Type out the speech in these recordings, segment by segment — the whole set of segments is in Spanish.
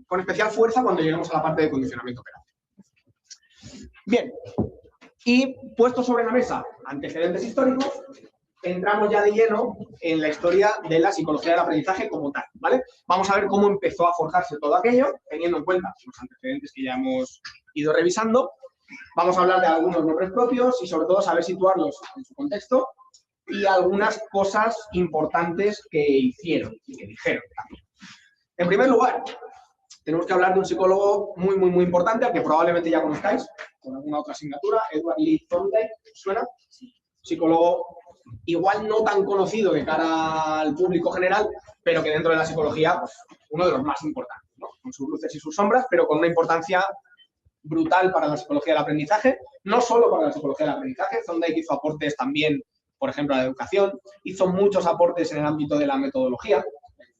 con especial fuerza cuando lleguemos a la parte de condicionamiento operante. Bien, y puesto sobre la mesa antecedentes históricos, entramos ya de lleno en la historia de la psicología del aprendizaje como tal, ¿vale? Vamos a ver cómo empezó a forjarse todo aquello, teniendo en cuenta los antecedentes que ya hemos ido revisando. Vamos a hablar de algunos nombres propios y sobre todo saber situarlos en su contexto y algunas cosas importantes que hicieron y que dijeron también. En primer lugar, tenemos que hablar de un psicólogo muy importante, al que probablemente ya conozcáis, con alguna otra asignatura, Edward Lee Thorndike, ¿suena? Psicólogo igual no tan conocido de cara al público general, pero que dentro de la psicología, pues, uno de los más importantes, ¿no? Con sus luces y sus sombras, pero con una importancia brutal para la psicología del aprendizaje, no solo para la psicología del aprendizaje. Thorndike hizo aportes también, por ejemplo, a la educación, hizo muchos aportes en el ámbito de la metodología,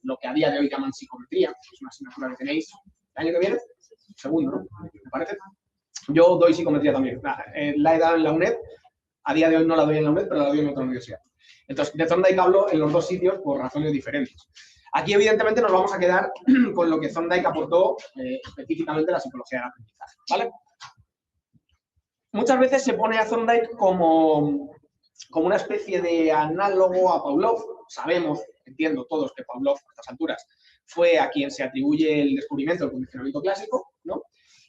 lo que a día de hoy llaman psicometría, es una asignatura que tenéis el año que viene, segundo, ¿no? ¿Me parece? Yo doy psicometría también, la he dado en la UNED, a día de hoy no la doy en la UNED, pero la doy en otra universidad. Entonces, de Thorndike hablo en los dos sitios por razones diferentes. Aquí, evidentemente, nos vamos a quedar con lo que Thorndike aportó específicamente a la psicología del aprendizaje, ¿vale? Muchas veces se pone a Thorndike como una especie de análogo a Pavlov. Sabemos, entiendo todos, que Pavlov, a estas alturas, fue a quien se atribuye el descubrimiento del condicionamiento clásico, ¿no?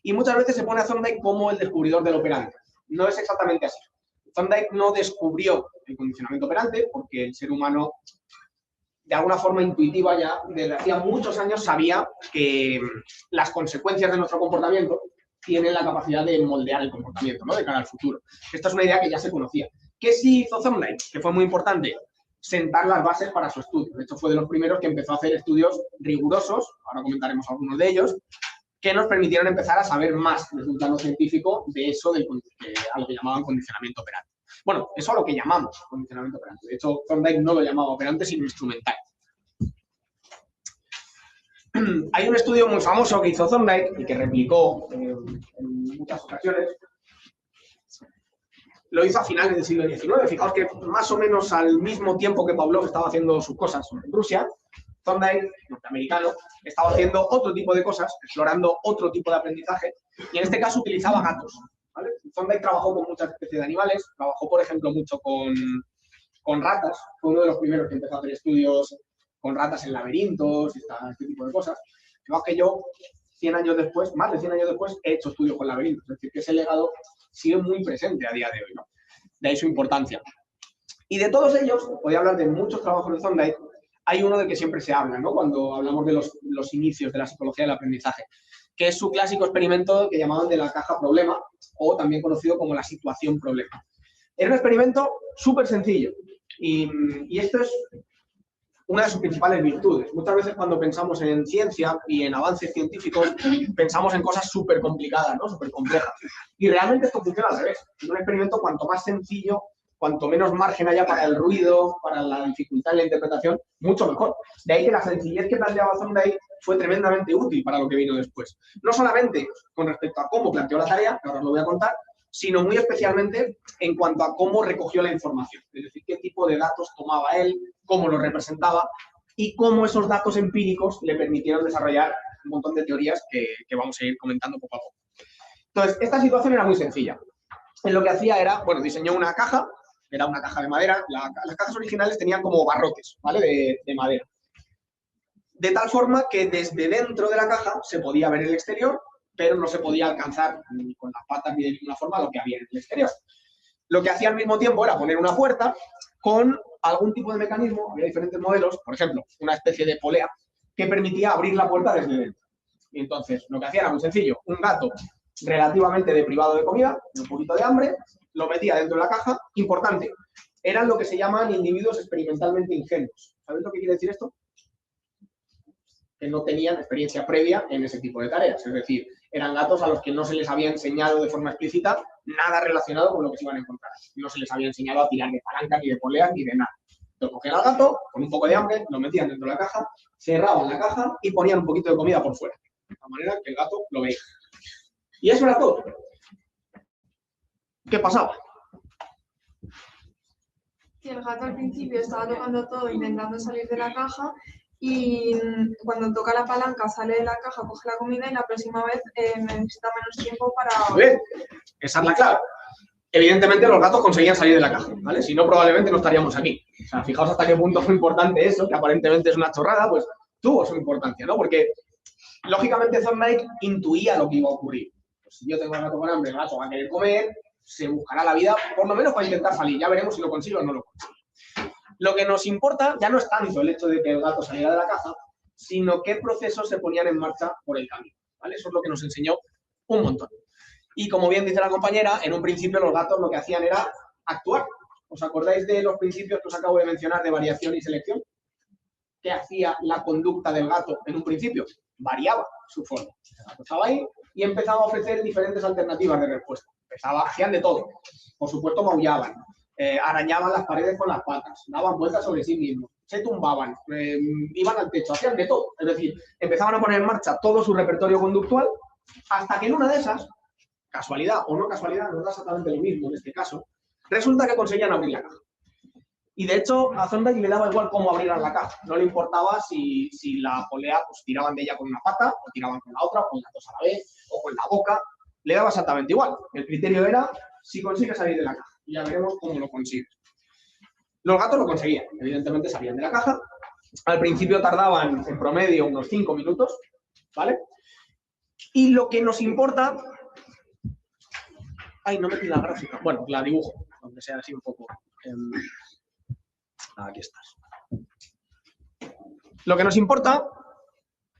Y muchas veces se pone a Thorndike como el descubridor del operante. No es exactamente así. Thorndike no descubrió el condicionamiento operante porque el ser humano, de alguna forma intuitiva ya, desde hacía muchos años sabía que las consecuencias de nuestro comportamiento tienen la capacidad de moldear el comportamiento, ¿no? De cara al futuro. Esta es una idea que ya se conocía. ¿Qué sí hizo Thorndike? Que fue muy importante, sentar las bases para su estudio. De hecho, fue de los primeros que empezó a hacer estudios rigurosos, ahora comentaremos algunos de ellos, que nos permitieron empezar a saber más desde un plano científico de eso, a lo que llamaban condicionamiento operante. Bueno, eso a lo que llamamos condicionamiento operante. De hecho, Thorndike no lo llamaba operante, sino instrumental. Hay un estudio muy famoso que hizo Thorndike y que replicó en muchas ocasiones. Lo hizo a finales del siglo XIX. Fijaos que más o menos al mismo tiempo que Pavlov estaba haciendo sus cosas en Rusia, Thorndike, norteamericano, estaba haciendo otro tipo de cosas, explorando otro tipo de aprendizaje, y en este caso utilizaba gatos, ¿vale? Thorndike trabajó con muchas especies de animales, trabajó, por ejemplo, mucho con ratas, fue uno de los primeros que empezó a hacer estudios con ratas en laberintos y este tipo de cosas. Fijaos que yo, 100 años después, más de 100 años después, he hecho estudios con laberintos, es decir, que ese legado sigue muy presente a día de hoy, ¿no? De ahí su importancia. Y de todos ellos, podría hablar de muchos trabajos de Thorndike, hay uno del que siempre se habla, ¿no? Cuando hablamos de los inicios de la psicología del aprendizaje, que es su clásico experimento que llamaban de la caja problema, o también conocido como la situación problema. Era un experimento súper sencillo, y esto es una de sus principales virtudes. Muchas veces cuando pensamos en ciencia y en avances científicos, pensamos en cosas súper complicadas, ¿no? Súper complejas. Y realmente esto funciona al revés. En un experimento, cuanto más sencillo, cuanto menos margen haya para el ruido, para la dificultad en la interpretación, mucho mejor. De ahí que la sencillez que planteaba Thorndike fue tremendamente útil para lo que vino después. No solamente con respecto a cómo planteó la tarea, que ahora os lo voy a contar, sino muy especialmente en cuanto a cómo recogió la información. Es decir, qué tipo de datos tomaba él, cómo lo representaba y cómo esos datos empíricos le permitieron desarrollar un montón de teorías que vamos a ir comentando poco a poco. Entonces, esta situación era muy sencilla. Él lo que hacía era, bueno, diseñó una caja, era una caja de madera. Las cajas originales tenían como barrotes, ¿vale? De madera. De tal forma que desde dentro de la caja se podía ver el exterior, pero no se podía alcanzar ni con las patas ni de ninguna forma lo que había en el exterior. Lo que hacía al mismo tiempo era poner una puerta con algún tipo de mecanismo, había diferentes modelos, por ejemplo, una especie de polea, que permitía abrir la puerta desde dentro. Y entonces, lo que hacía era muy sencillo, un gato relativamente deprivado de comida, un poquito de hambre, lo metía dentro de la caja. Importante, eran lo que se llaman individuos experimentalmente ingenuos. ¿Sabéis lo que quiere decir esto? Que no tenían experiencia previa en ese tipo de tareas, es decir, eran gatos a los que no se les había enseñado de forma explícita nada relacionado con lo que se iban a encontrar. No se les había enseñado a tirar de palanca, ni de poleas, ni de nada. Entonces cogían al gato, con un poco de hambre, lo metían dentro de la caja, cerraban la caja y ponían un poquito de comida por fuera, de manera que el gato lo veía. Y eso era todo. ¿Qué pasaba? Que el gato al principio estaba tocando todo, intentando salir de la caja, y cuando toca la palanca sale de la caja, coge la comida y la próxima vez necesita menos tiempo para... Muy bien, esa es la clave. Evidentemente los gatos conseguían salir de la caja, ¿vale? Si no, probablemente no estaríamos aquí. O sea, fijaos hasta qué punto fue importante eso, que aparentemente es una chorrada, pues tuvo su importancia, ¿no? Porque, lógicamente, Thorndike intuía lo que iba a ocurrir. Pues, si yo tengo un gato con hambre, el gato va a querer comer, se buscará la vida, por lo menos para intentar salir. Ya veremos si lo consigue o no lo consigue. Lo que nos importa ya no es tanto el hecho de que el gato saliera de la caja, sino qué procesos se ponían en marcha por el camino, ¿vale? Eso es lo que nos enseñó un montón. Y como bien dice la compañera, en un principio los gatos lo que hacían era actuar. ¿Os acordáis de los principios que os acabo de mencionar de variación y selección? ¿Qué hacía la conducta del gato en un principio? Variaba su forma. El gato estaba ahí y empezaba a ofrecer diferentes alternativas de respuesta. Hacían de todo. Por supuesto, maullaban, arañaban las paredes con las patas, daban vueltas sobre sí mismos, se tumbaban, iban al techo, hacían de todo. Es decir, empezaban a poner en marcha todo su repertorio conductual hasta que en una de esas, casualidad o no casualidad, nos da exactamente lo mismo en este caso, resulta que conseguían abrir la caja. Y de hecho, a Thorndike le daba igual cómo abrieran la caja. No le importaba si la polea pues, tiraban de ella con una pata, o tiraban con la otra, o con las dos a la vez, o con la boca. Le daba exactamente igual. El criterio era si consigue salir de la caja. Y ya veremos cómo lo consigue. Los gatos lo conseguían. Evidentemente salían de la caja. Al principio tardaban en promedio unos 5 minutos, ¿vale? Y lo que nos importa... Ay, no metí la gráfica. Bueno, la dibujo, aunque sea así un poco. Aquí estás. Lo que nos importa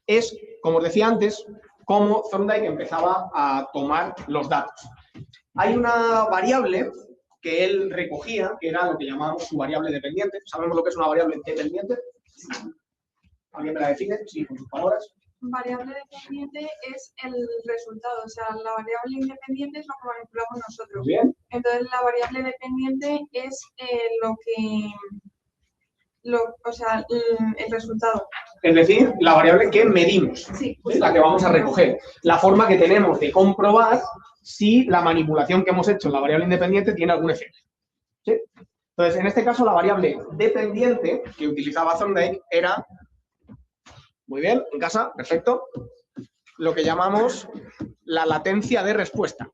es, como os decía antes, cómo Thorndike empezaba a tomar los datos. Hay una variable que él recogía, que era lo que llamábamos su variable dependiente. ¿Sabemos lo que es una variable dependiente? ¿Alguien me la define? Sí, con sus palabras. Variable dependiente es el resultado, o sea, la variable independiente es lo que manipulamos nosotros. Bien. Entonces, la variable dependiente es el resultado. Es decir, la variable que medimos, sí, es la que vamos a recoger. La forma que tenemos de comprobar si la manipulación que hemos hecho en la variable independiente tiene algún efecto. ¿Sí? Entonces, en este caso, la variable dependiente que utilizaba Thorndike era... Muy bien, en casa, perfecto. Lo que llamamos la latencia de respuesta.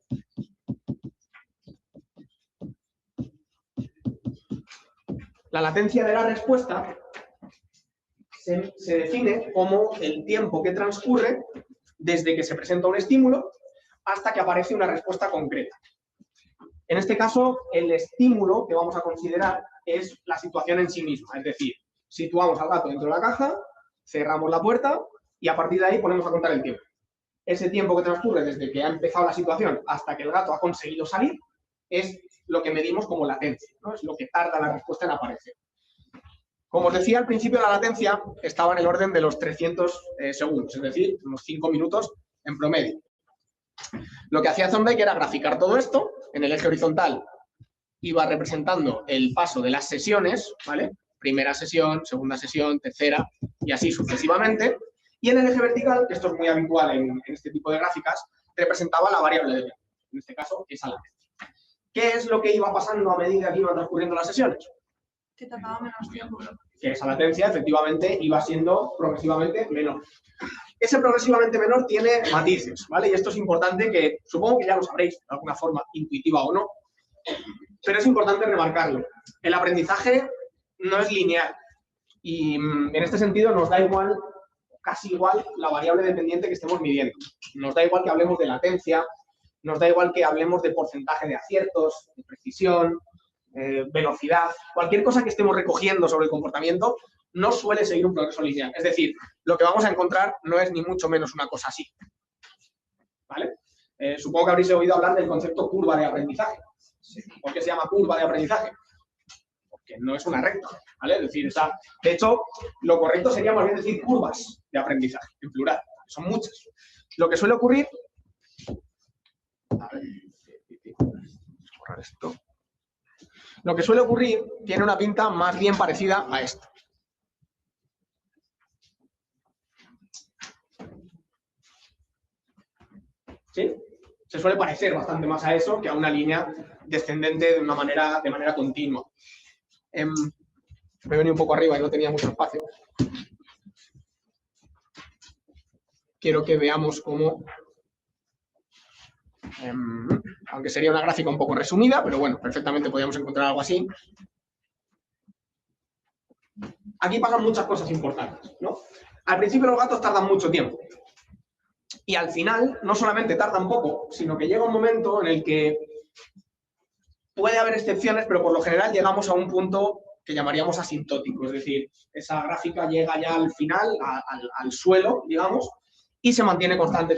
La latencia de la respuesta se define como el tiempo que transcurre desde que se presenta un estímulo hasta que aparece una respuesta concreta. En este caso, el estímulo que vamos a considerar es la situación en sí misma, es decir, situamos al gato dentro de la caja, cerramos la puerta y a partir de ahí ponemos a contar el tiempo. Ese tiempo que transcurre desde que ha empezado la situación hasta que el gato ha conseguido salir es lo que medimos como latencia, ¿no? Es lo que tarda la respuesta en aparecer. Como os decía, al principio la latencia estaba en el orden de los 300 segundos, es decir, unos 5 minutos en promedio. Lo que hacía Thorndike era graficar todo esto. En el eje horizontal iba representando el paso de las sesiones, ¿vale? Primera sesión, segunda sesión, tercera y así sucesivamente. Y en el eje vertical, que esto es muy habitual en este tipo de gráficas, representaba la variable de tiempo. En este caso, esa latencia. ¿Qué es lo que iba pasando a medida que iban transcurriendo las sesiones? Que tardaba menos tiempo. Que esa latencia, efectivamente, iba siendo progresivamente menor. Ese progresivamente menor tiene matices, ¿vale? Y esto es importante que, supongo que ya lo sabréis, de alguna forma, intuitiva o no, pero es importante remarcarlo. El aprendizaje no es lineal y en este sentido nos da igual, casi igual, la variable dependiente que estemos midiendo. Nos da igual que hablemos de latencia, nos da igual que hablemos de porcentaje de aciertos, de precisión, velocidad, cualquier cosa que estemos recogiendo sobre el comportamiento no suele seguir un progreso lineal. Es decir, lo que vamos a encontrar no es ni mucho menos una cosa así. ¿Vale? Supongo que habréis oído hablar del concepto curva de aprendizaje. ¿Por qué se llama curva de aprendizaje? Porque no es una recta, ¿vale? Es decir, de hecho, lo correcto sería más bien decir curvas de aprendizaje, en plural. Son muchas. Lo que suele ocurrir... A ver, borrar esto. Lo que suele ocurrir tiene una pinta más bien parecida a esto. ¿Sí? Se suele parecer bastante más a eso que a una línea descendente de manera continua. Me he venido un poco arriba y no tenía mucho espacio. quiero que veamos cómo, aunque sería una gráfica un poco resumida, pero bueno, perfectamente podríamos encontrar algo así. Aquí pasan muchas cosas importantes, ¿no? Al principio los gatos tardan mucho tiempo. Y al final, no solamente tardan poco, sino que llega un momento en el que puede haber excepciones, pero por lo general llegamos a un punto que llamaríamos asintótico. Es decir, esa gráfica llega ya al final, al suelo, digamos, y se mantiene constante.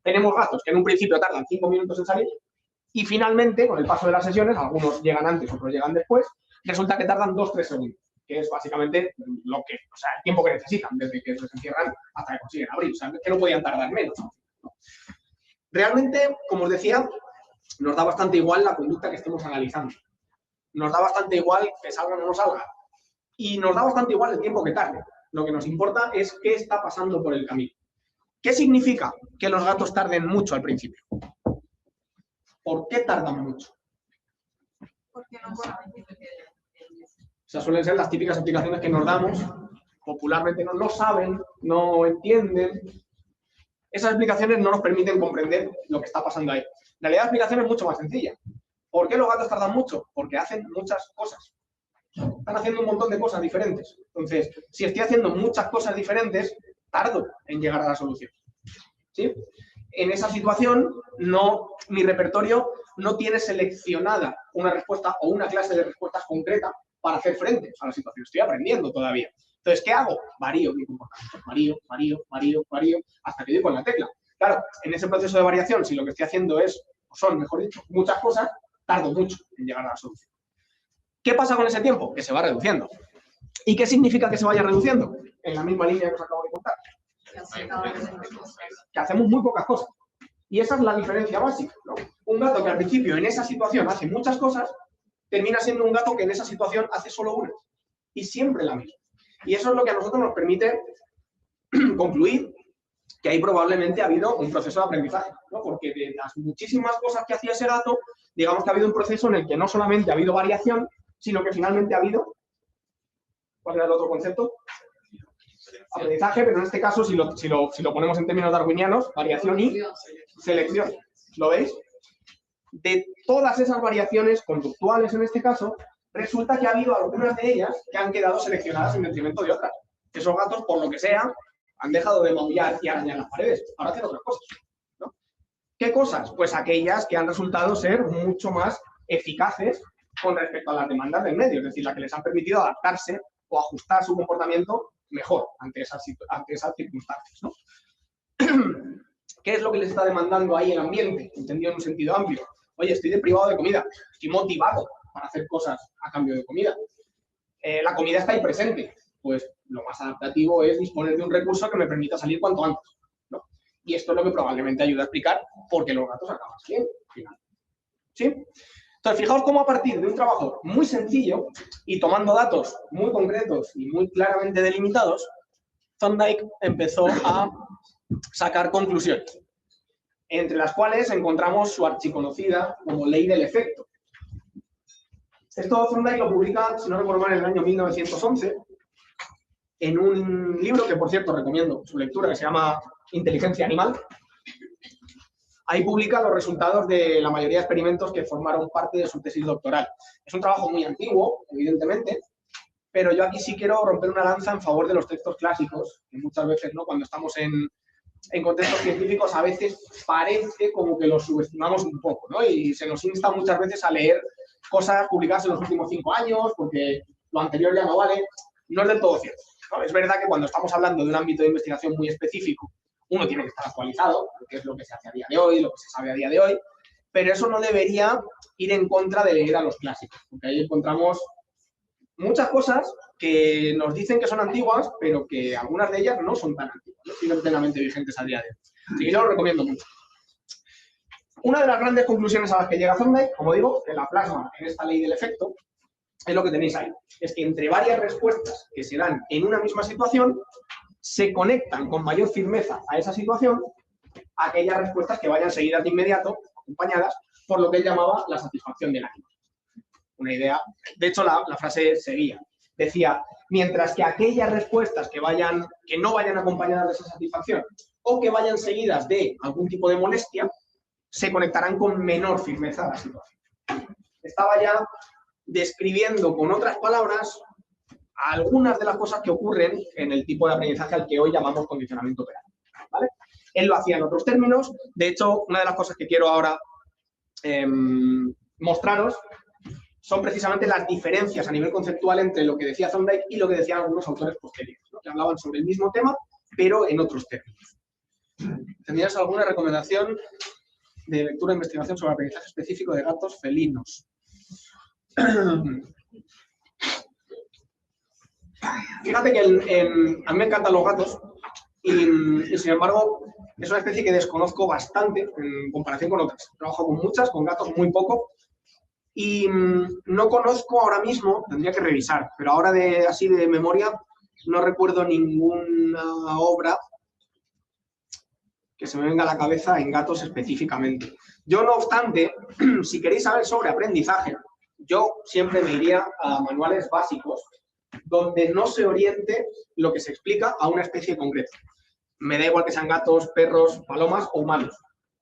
Tenemos gatos que en un principio tardan 5 minutos en salir y finalmente, con el paso de las sesiones, algunos llegan antes, otros llegan después, resulta que tardan 2-3 segundos, que es básicamente el tiempo que necesitan desde que se encierran hasta que consiguen abrir. O sea, que no podían tardar menos. Realmente, como os decía, nos da bastante igual la conducta que estemos analizando. Nos da bastante igual que salga o no salga. Y nos da bastante igual el tiempo que tarde. Lo que nos importa es qué está pasando por el camino. ¿Qué significa que los gatos tarden mucho al principio? ¿Por qué tardan mucho? Porque no pueden. O sea, suelen ser las típicas explicaciones que nos damos. Popularmente no saben, no entienden. Esas explicaciones no nos permiten comprender lo que está pasando ahí. En realidad la explicación es mucho más sencilla. ¿Por qué los gatos tardan mucho? Porque hacen muchas cosas. Están haciendo un montón de cosas diferentes. Entonces, si estoy haciendo muchas cosas diferentes, tardo en llegar a la solución. ¿Sí? En esa situación, mi repertorio no tiene seleccionada una respuesta o una clase de respuestas concreta para hacer frente a la situación. Estoy aprendiendo todavía. Entonces, ¿qué hago? Varío mi comportamiento. Varío, hasta que doy con la tecla. Claro, en ese proceso de variación, si lo que estoy haciendo son, mejor dicho, muchas cosas, tardo mucho en llegar a la solución. ¿Qué pasa con ese tiempo? Que se va reduciendo. ¿Y qué significa que se vaya reduciendo? En la misma línea que os acabo de contar. Que hacemos muy pocas cosas. Y esa es la diferencia básica, ¿no? Un gato que al principio en esa situación hace muchas cosas, termina siendo un gato que en esa situación hace solo una. Y siempre la misma. Y eso es lo que a nosotros nos permite concluir que ahí probablemente ha habido un proceso de aprendizaje, ¿no? Porque de las muchísimas cosas que hacía ese gato, digamos que ha habido un proceso en el que no solamente ha habido variación, sino que finalmente ha habido, ¿cuál era el otro concepto? Aprendizaje, pero en este caso, si lo ponemos en términos darwinianos, variación y selección. ¿Lo veis? De todas esas variaciones conductuales, en este caso, resulta que ha habido algunas de ellas que han quedado seleccionadas en detrimento de otras. Esos gatos, por lo que sea, han dejado de maullar y arañar las paredes. Ahora hacen otras cosas, ¿no? ¿Qué cosas? Pues aquellas que han resultado ser mucho más eficaces con respecto a las demandas del medio, es decir, las que les han permitido adaptarse o ajustar su comportamiento mejor ante esas circunstancias, ¿no? ¿Qué es lo que les está demandando ahí el ambiente? Entendido en un sentido amplio. Oye, estoy deprivado de comida, estoy motivado para hacer cosas a cambio de comida. La comida está ahí presente. Pues lo más adaptativo es disponer de un recurso que me permita salir cuanto antes, ¿no? Y esto es lo que probablemente ayuda a explicar por qué los gatos acaban bien al final. ¿Sí? Entonces, fijaos cómo a partir de un trabajo muy sencillo y tomando datos muy concretos y muy claramente delimitados, Thorndike empezó a sacar conclusiones, entre las cuales encontramos su archiconocida como ley del efecto. Esto Thorndike lo publica, si no recuerdo mal, en el año 1911, en un libro que, por cierto, recomiendo su lectura, que se llama Inteligencia Animal. Ahí publica los resultados de la mayoría de experimentos que formaron parte de su tesis doctoral. Es un trabajo muy antiguo, evidentemente, pero yo aquí sí quiero romper una lanza en favor de los textos clásicos, que muchas veces, ¿no?, cuando estamos en contextos científicos, a veces parece como que los subestimamos un poco, ¿no? Y se nos insta muchas veces a leer cosas publicadas en los últimos 5 años, porque lo anterior ya no vale. No es del todo cierto, ¿no? Es verdad que cuando estamos hablando de un ámbito de investigación muy específico, uno tiene que estar actualizado, porque es lo que se hace a día de hoy, lo que se sabe a día de hoy, pero eso no debería ir en contra de leer a los clásicos, porque ahí encontramos muchas cosas que nos dicen que son antiguas, pero que algunas de ellas no son tan antiguas, no siguen plenamente vigentes a día de hoy. Así que yo lo recomiendo mucho. Una de las grandes conclusiones a las que llega Thorndike, como digo, que la plasma en esta ley del efecto, es lo que tenéis ahí. Es que entre varias respuestas que se dan en una misma situación, se conectan con mayor firmeza a esa situación aquellas respuestas que vayan seguidas de inmediato, acompañadas por lo que él llamaba la satisfacción del ánimo. Una idea, de hecho la frase seguía: Decía, mientras que aquellas respuestas que no vayan acompañadas de esa satisfacción o que vayan seguidas de algún tipo de molestia, se conectarán con menor firmeza a la situación. Estaba ya describiendo con otras palabras algunas de las cosas que ocurren en el tipo de aprendizaje al que hoy llamamos condicionamiento operante, ¿vale? Él lo hacía en otros términos. De hecho, una de las cosas que quiero ahora mostraros son precisamente las diferencias a nivel conceptual entre lo que decía Thorndike y lo que decían algunos autores posteriores, ¿no? Que hablaban sobre el mismo tema, pero en otros términos. ¿Tendrías alguna recomendación de lectura e investigación sobre aprendizaje específico de gatos felinos? Fíjate que a mí me encantan los gatos y sin embargo es una especie que desconozco bastante en comparación con otras. Trabajo con muchas, con gatos muy poco y no conozco ahora mismo, tendría que revisar, pero ahora así de memoria no recuerdo ninguna obra que se me venga a la cabeza en gatos específicamente. Yo, no obstante, si queréis saber sobre aprendizaje, yo siempre me iría a manuales básicos donde no se oriente lo que se explica a una especie concreta. Me da igual que sean gatos, perros, palomas o humanos.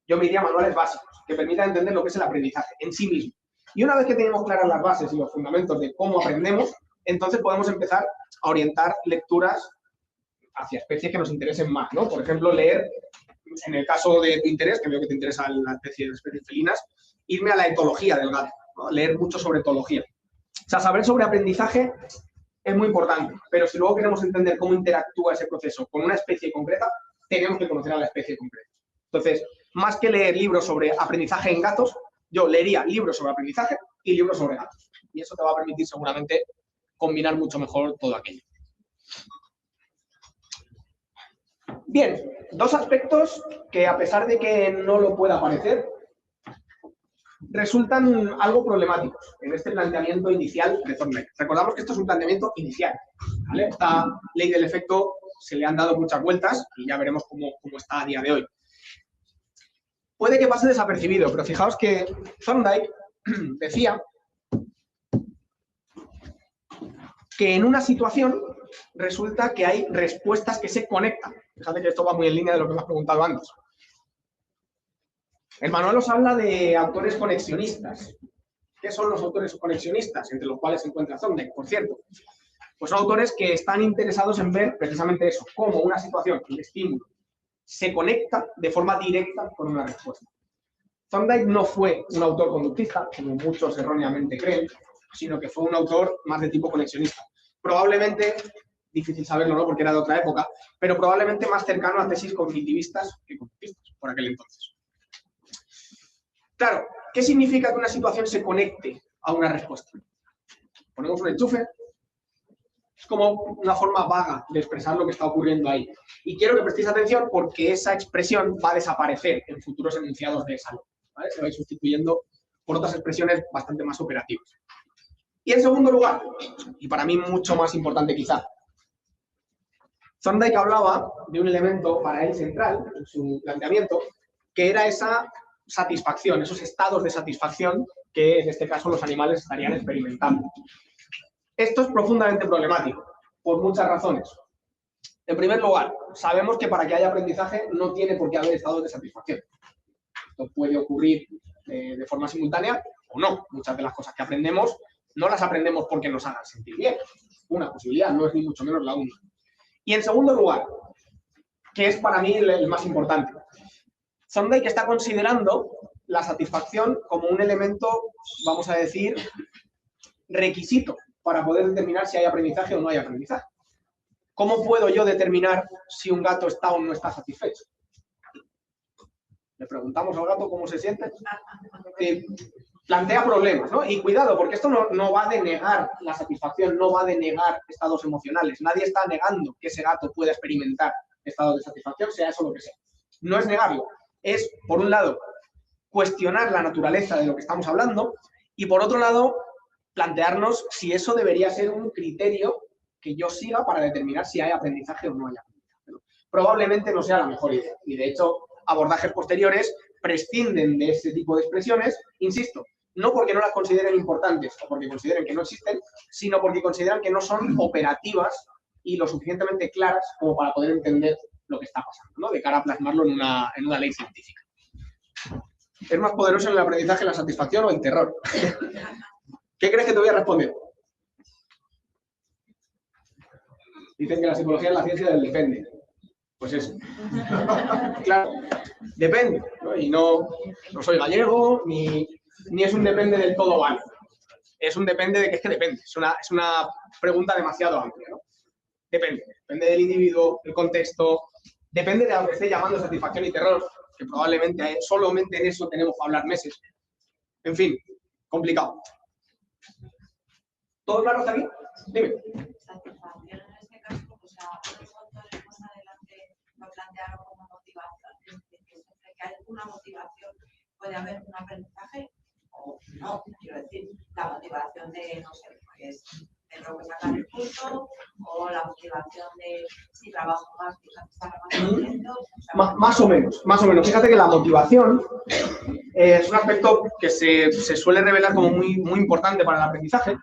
Yo me iría a manuales básicos que permitan entender lo que es el aprendizaje en sí mismo. Y una vez que tenemos claras las bases y los fundamentos de cómo aprendemos, entonces podemos empezar a orientar lecturas hacia especies que nos interesen más, ¿no? Por ejemplo, leer, en el caso de tu interés, que veo que te interesa la especie de especies felinas, irme a la etología del gato, ¿no? Leer mucho sobre etología. O sea, saber sobre aprendizaje es muy importante, pero si luego queremos entender cómo interactúa ese proceso con una especie concreta, tenemos que conocer a la especie concreta. Entonces, más que leer libros sobre aprendizaje en gatos, yo leería libros sobre aprendizaje y libros sobre gatos. Y eso te va a permitir seguramente combinar mucho mejor todo aquello. Bien, dos aspectos que a pesar de que no lo pueda parecer, resultan algo problemáticos en este planteamiento inicial de Thorndike. Recordamos que esto es un planteamiento inicial, ¿vale? Esta ley del efecto se le han dado muchas vueltas y ya veremos cómo está a día de hoy. Puede que pase desapercibido, pero fijaos que Thorndike decía que en una situación resulta que hay respuestas que se conectan. Fíjate que esto va muy en línea de lo que me has preguntado antes. El manual os habla de autores conexionistas. ¿Qué son los autores conexionistas? Entre los cuales se encuentra Thorndike, por cierto. Pues son autores que están interesados en ver precisamente eso, cómo una situación, el estímulo, se conecta de forma directa con una respuesta. Thorndike no fue un autor conductista, como muchos erróneamente creen, sino que fue un autor más de tipo conexionista. Probablemente, difícil saberlo, ¿no?, porque era de otra época, pero probablemente más cercano a tesis cognitivistas que conductistas por aquel entonces. Claro, ¿qué significa que una situación se conecte a una respuesta? Ponemos un enchufe. Es como una forma vaga de expresar lo que está ocurriendo ahí. Y quiero que prestéis atención porque esa expresión va a desaparecer en futuros enunciados de esa ley, ¿vale? Se va a ir sustituyendo por otras expresiones bastante más operativas. Y en segundo lugar, y para mí mucho más importante quizá, Thorndike hablaba de un elemento para él central en su planteamiento, que era esa satisfacción, esos estados de satisfacción que en este caso los animales estarían experimentando. Esto es profundamente problemático, por muchas razones. En primer lugar, sabemos que para que haya aprendizaje no tiene por qué haber estados de satisfacción. Esto puede ocurrir de forma simultánea o no. Muchas de las cosas que aprendemos no las aprendemos porque nos hagan sentir bien. Una posibilidad, no es ni mucho menos la única. Y en segundo lugar, que es para mí el más importante, Thorndike está considerando la satisfacción como un elemento, vamos a decir, requisito para poder determinar si hay aprendizaje o no hay aprendizaje. ¿Cómo puedo yo determinar si un gato está o no está satisfecho? Le preguntamos al gato cómo se siente. Plantea problemas, ¿no? Y cuidado, porque esto no va a denegar la satisfacción, no va a denegar estados emocionales. Nadie está negando que ese gato pueda experimentar estados de satisfacción, sea eso lo que sea. No es negarlo. Es, por un lado, cuestionar la naturaleza de lo que estamos hablando y, por otro lado, plantearnos si eso debería ser un criterio que yo siga para determinar si hay aprendizaje o no hay aprendizaje. Probablemente no sea la mejor idea. Y, de hecho, abordajes posteriores prescinden de ese tipo de expresiones, insisto, no porque no las consideren importantes o porque consideren que no existen, sino porque consideran que no son operativas y lo suficientemente claras como para poder entender lo que está pasando, ¿no? De cara a plasmarlo en una ley científica. ¿Es más poderoso en el aprendizaje la satisfacción o el terror? ¿Qué crees que te voy a responder? Dicen que la psicología es la ciencia del depende. Pues eso. Claro, depende, ¿no? Y no soy gallego, ni es un depende del todo válido. Es un depende de que es que depende. Es una pregunta demasiado amplia, ¿no? Depende del individuo, del contexto, depende de lo que esté llamando satisfacción y terror, que probablemente solamente en eso tenemos que hablar meses. En fin, complicado. ¿Todo claro hasta aquí? Dime. Satisfacción en este caso, o sea, los autores más adelante lo plantearon como motivación, es decir, que siempre que hay una motivación puede haber un aprendizaje o no, quiero decir, la motivación de, no sé, pues tengo que sacar el curso o la motivación de si trabajo más, fíjate, estar más contento. Más o menos. Fíjate que la motivación es un aspecto que se suele revelar como muy importante para el aprendizaje.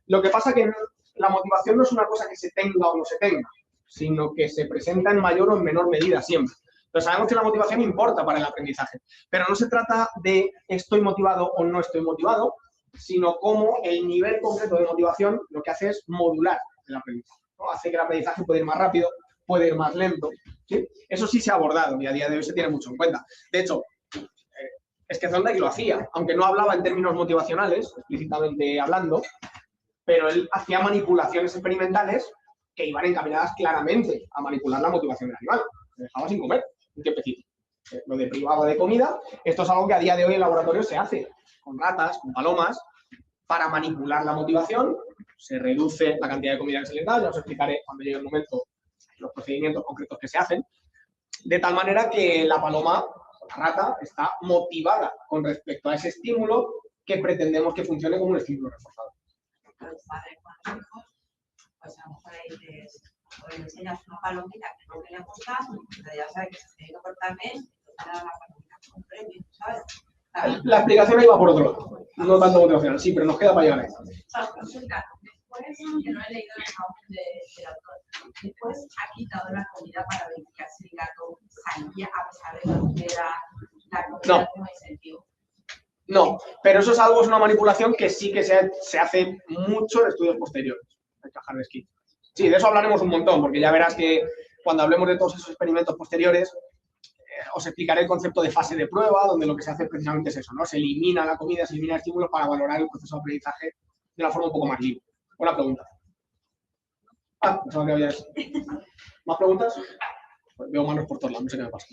Lo que pasa que la motivación no es una cosa que se tenga o no se tenga, sino que se presenta en mayor o en menor medida siempre. Entonces sabemos que la motivación importa para el aprendizaje, pero no se trata de estoy motivado o no estoy motivado, sino cómo el nivel concreto de motivación lo que hace es modular el aprendizaje, ¿no? Hace que el aprendizaje puede ir más rápido, puede ir más lento, ¿sí? Eso sí se ha abordado y a día de hoy se tiene mucho en cuenta. De hecho, es que Thorndike lo hacía, aunque no hablaba en términos motivacionales, explícitamente hablando, pero él hacía manipulaciones experimentales que iban encaminadas claramente a manipular la motivación del animal. Se dejaba sin comer, un tiempecito. Lo de privado de comida, esto es algo que a día de hoy en laboratorio se hace con ratas, con palomas, para manipular la motivación. Se reduce la cantidad de comida que se les da, ya os explicaré cuando llegue el momento los procedimientos concretos que se hacen, de tal manera que la paloma, la rata, está motivada con respecto a ese estímulo que pretendemos que funcione como un estímulo reforzado. Los padres con los hijos, pues a lo mejor ahí o le enseñas una palomita que no le gusta, pero ya sabes que se tiene que portar bien, entonces le das la palomita con premio, ¿sabes? La explicación ahí va por otro lado, no tanto motivacional, sí, pero nos queda para llegar a esto. Después, que no he leído el autor del autor, después ha quitado la comida para verificar si el gato salía a pesar de que era la comida como incentivo. No, pero eso es una manipulación que sí que se hace mucho en estudios posteriores. El cajar de esquí. Sí, de eso hablaremos un montón, porque ya verás que cuando hablemos de todos esos experimentos posteriores, os explicaré el concepto de fase de prueba, donde lo que se hace precisamente es eso, ¿no? Se elimina la comida, se elimina el estímulo para valorar el proceso de aprendizaje de una forma un poco más libre. Buena pregunta. Pensaba que habías... ¿Más preguntas? Pues veo manos por todos lados, no sé qué me pasa.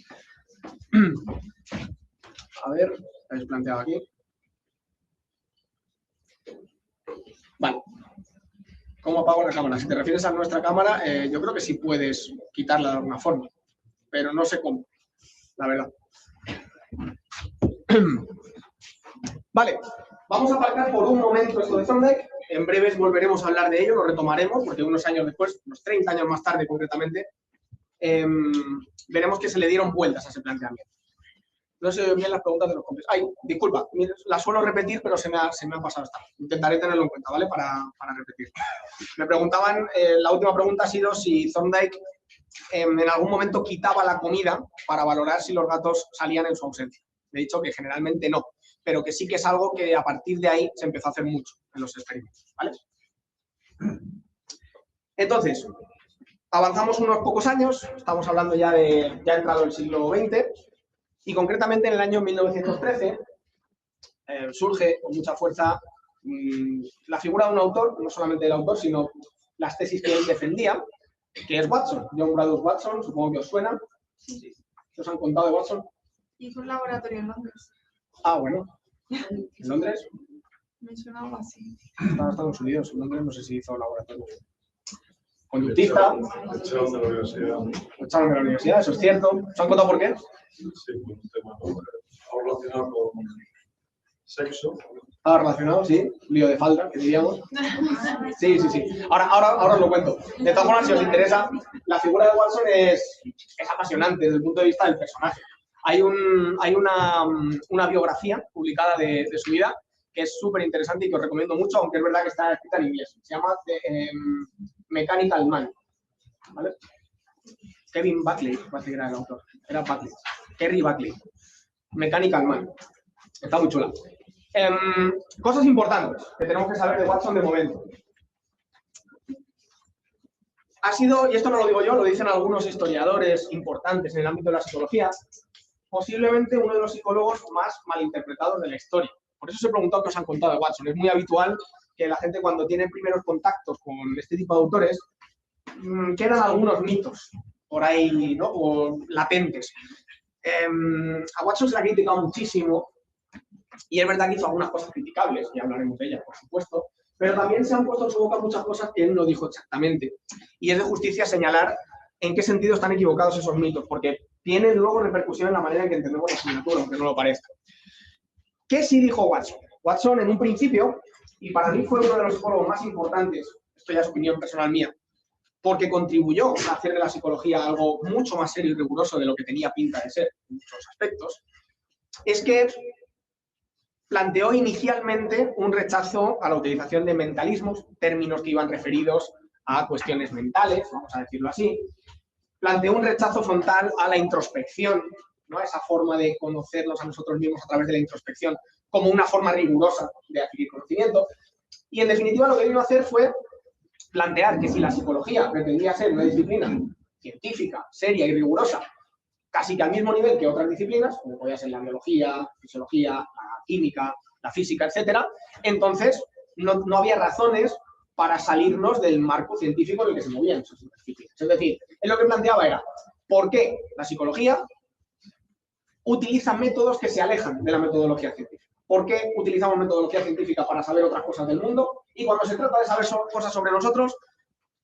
A ver, habéis planteado aquí. Vale. ¿Cómo apago la cámara? Si te refieres a nuestra cámara, yo creo que sí puedes quitarla de alguna forma, pero no sé cómo, la verdad. Vale, vamos a aparcar por un momento esto de Thorndike. En breves volveremos a hablar de ello, lo retomaremos, porque unos años después, unos 30 años más tarde concretamente, veremos que se le dieron vueltas a ese planteamiento. No sé bien las preguntas de los compañeros. Ay, disculpa, las suelo repetir, pero se me ha pasado esta. Intentaré tenerlo en cuenta, ¿vale? Para repetir. Me preguntaban, la última pregunta ha sido si Thorndike en algún momento quitaba la comida para valorar si los gatos salían en su ausencia. He dicho que generalmente no, pero que sí que es algo que a partir de ahí se empezó a hacer mucho en los experimentos, ¿vale? Entonces, avanzamos unos pocos años, estamos hablando ya ha entrado el siglo XX, y concretamente en el año 1913 surge con mucha fuerza la figura de un autor, no solamente el autor, sino las tesis que él defendía, que es Watson, John Bradus Watson, supongo que os suena. Sí. ¿Qué os han contado de Watson? Hizo un laboratorio en Londres. Ah, bueno. ¿En Londres? Me suena algo así. Estaba en Estados Unidos, en Londres no sé si hizo laboratorio. Conductista. Lo echaron de la universidad. Lo echaron de la universidad, eso es cierto. ¿Os han contado por qué? Sí, por un tema relacionado con sexo. Estaba relacionado, sí. Lío de falda, que diríamos. Sí. Ahora os lo cuento. De todas formas, si os interesa, la figura de Watson es apasionante desde el punto de vista del personaje. Hay una biografía publicada de su vida que es súper interesante y que os recomiendo mucho, aunque es verdad que está escrita en inglés. Se llama Mechanical Man, ¿vale? Kevin Buckley, parece que era el autor. Era Buckley. Kerry Buckley. Mechanical Man. Está muy chula. Cosas importantes que tenemos que saber de Watson de momento. Ha sido, y esto no lo digo yo, lo dicen algunos historiadores importantes en el ámbito de la psicología, posiblemente uno de los psicólogos más malinterpretados de la historia. Por eso os he preguntado qué os han contado de Watson. Es muy habitual que la gente, cuando tiene primeros contactos con este tipo de autores, quedan algunos mitos por ahí, ¿no? O latentes. A Watson se le ha criticado muchísimo, y es verdad que hizo algunas cosas criticables, y hablaremos de ellas, por supuesto, pero también se han puesto en su boca muchas cosas que él no dijo exactamente. Y es de justicia señalar en qué sentido están equivocados esos mitos, porque tienen luego repercusión en la manera en que entendemos la asignatura, aunque no lo parezca. ¿Qué sí dijo Watson? Watson, en un principio, y para mí fue uno de los psicólogos más importantes, esto ya es opinión personal mía, porque contribuyó a hacer de la psicología algo mucho más serio y riguroso de lo que tenía pinta de ser en muchos aspectos, es que planteó inicialmente un rechazo a la utilización de mentalismos, términos que iban referidos a cuestiones mentales, vamos a decirlo así. Planteó un rechazo frontal a la introspección, ¿no? Esa forma de conocernos a nosotros mismos a través de la introspección, como una forma rigurosa de adquirir conocimiento. Y en definitiva lo que vino a hacer fue plantear que si la psicología pretendía ser una disciplina científica, seria y rigurosa, casi que al mismo nivel que otras disciplinas, como podía ser la biología, fisiología, la química, la física, etcétera, entonces no había razones para salirnos del marco científico en el que se movían esas disciplinas. Es decir, él lo que planteaba era, ¿por qué la psicología utiliza métodos que se alejan de la metodología científica? ¿Por qué utilizamos metodología científica para saber otras cosas del mundo? Y cuando se trata de saber cosas sobre nosotros,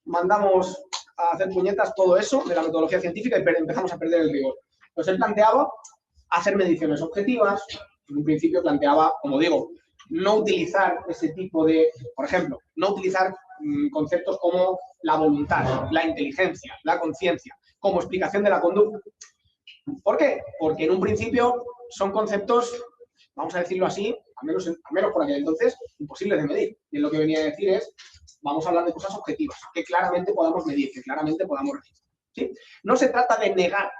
mandamos a hacer puñetas todo eso de la metodología científica y empezamos a perder el rigor. Entonces él planteaba hacer mediciones objetivas. En un principio planteaba, como digo, no utilizar ese tipo de, por ejemplo, no utilizar conceptos como la voluntad, la inteligencia, la conciencia, como explicación de la conducta. ¿Por qué? Porque en un principio son conceptos, vamos a decirlo así, al menos por aquel entonces, imposibles de medir. Y lo que venía a decir es, vamos a hablar de cosas objetivas, que claramente podamos medir, que claramente podamos registrar, ¿sí? No se trata de negar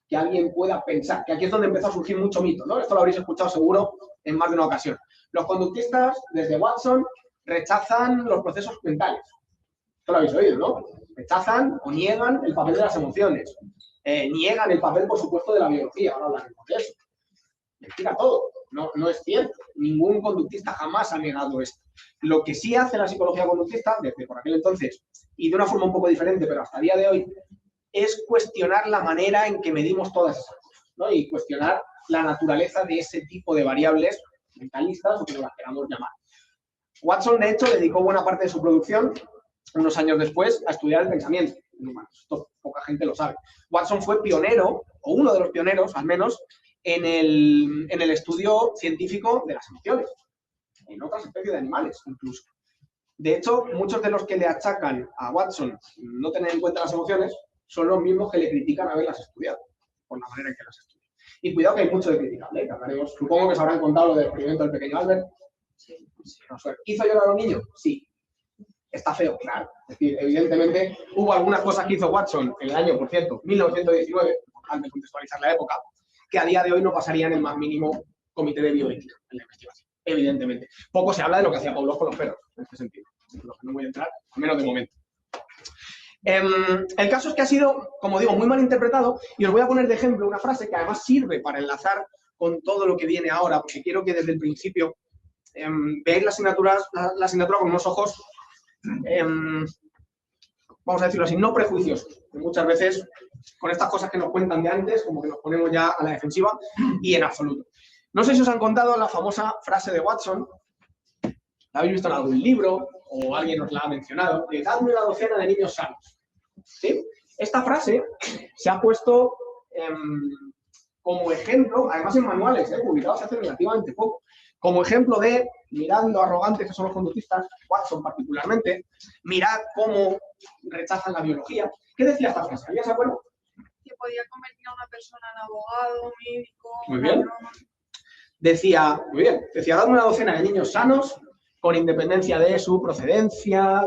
que alguien pueda pensar, que aquí es donde empezó a surgir mucho mito, ¿no? Esto lo habréis escuchado seguro en más de una ocasión. Los conductistas, desde Watson, rechazan los procesos mentales. Esto lo habéis oído, ¿no? Rechazan o niegan el papel de las emociones. Niegan el papel, por supuesto, de la biología. Ahora hablaremos de eso. Mentira todo. No es cierto. Ningún conductista jamás ha negado esto. Lo que sí hace la psicología conductista, desde por aquel entonces, y de una forma un poco diferente, pero hasta el día de hoy, es cuestionar la manera en que medimos todas esas cosas, ¿no? Y cuestionar la naturaleza de ese tipo de variables mentalistas o como las queramos llamar. Watson, de hecho, dedicó buena parte de su producción, unos años después, a estudiar el pensamiento humano. Esto poca gente lo sabe. Watson fue pionero, o uno de los pioneros, al menos, en el estudio científico de las emociones, en otras especies de animales, incluso. De hecho, muchos de los que le achacan a Watson no tener en cuenta las emociones son los mismos que le critican haberlas estudiado, por la manera en que las estudia. Y cuidado que hay mucho de criticable, que hablaremos. Supongo que se habrán contado lo del experimento del pequeño Albert. Sí. ¿Hizo llorar a los niños? Sí. Está feo, claro. Es decir, evidentemente, hubo algunas cosas que hizo Watson en el año, por cierto, 1919, importante contextualizar la época, que a día de hoy no pasarían el más mínimo comité de bioética en la investigación, evidentemente. Poco se habla de lo que hacía Pavlov con los perros, en este sentido. Lo que no voy a entrar, al menos de momento. El caso es que ha sido, como digo, muy mal interpretado, y os voy a poner de ejemplo una frase que además sirve para enlazar con todo lo que viene ahora, porque quiero que desde el principio veáis la asignatura con unos ojos, vamos a decirlo así, no prejuiciosos. Muchas veces, con estas cosas que nos cuentan de antes, como que nos ponemos ya a la defensiva, y en absoluto. No sé si os han contado la famosa frase de Watson, la habéis visto en algún libro, o alguien os la ha mencionado, de dadme una docena de niños sanos. ¿Sí? Esta frase se ha puesto como ejemplo, además en manuales, publicados hace relativamente poco, como ejemplo de, mirad lo arrogantes que son los conductistas, Watson particularmente, mirad cómo rechazan la biología. ¿Qué decía esta frase? ¿Alguien se acuerda? Que podía convertir a una persona en abogado, médico... Muy bien. decía, muy bien, decía, dadme una docena de niños sanos, con independencia de su procedencia,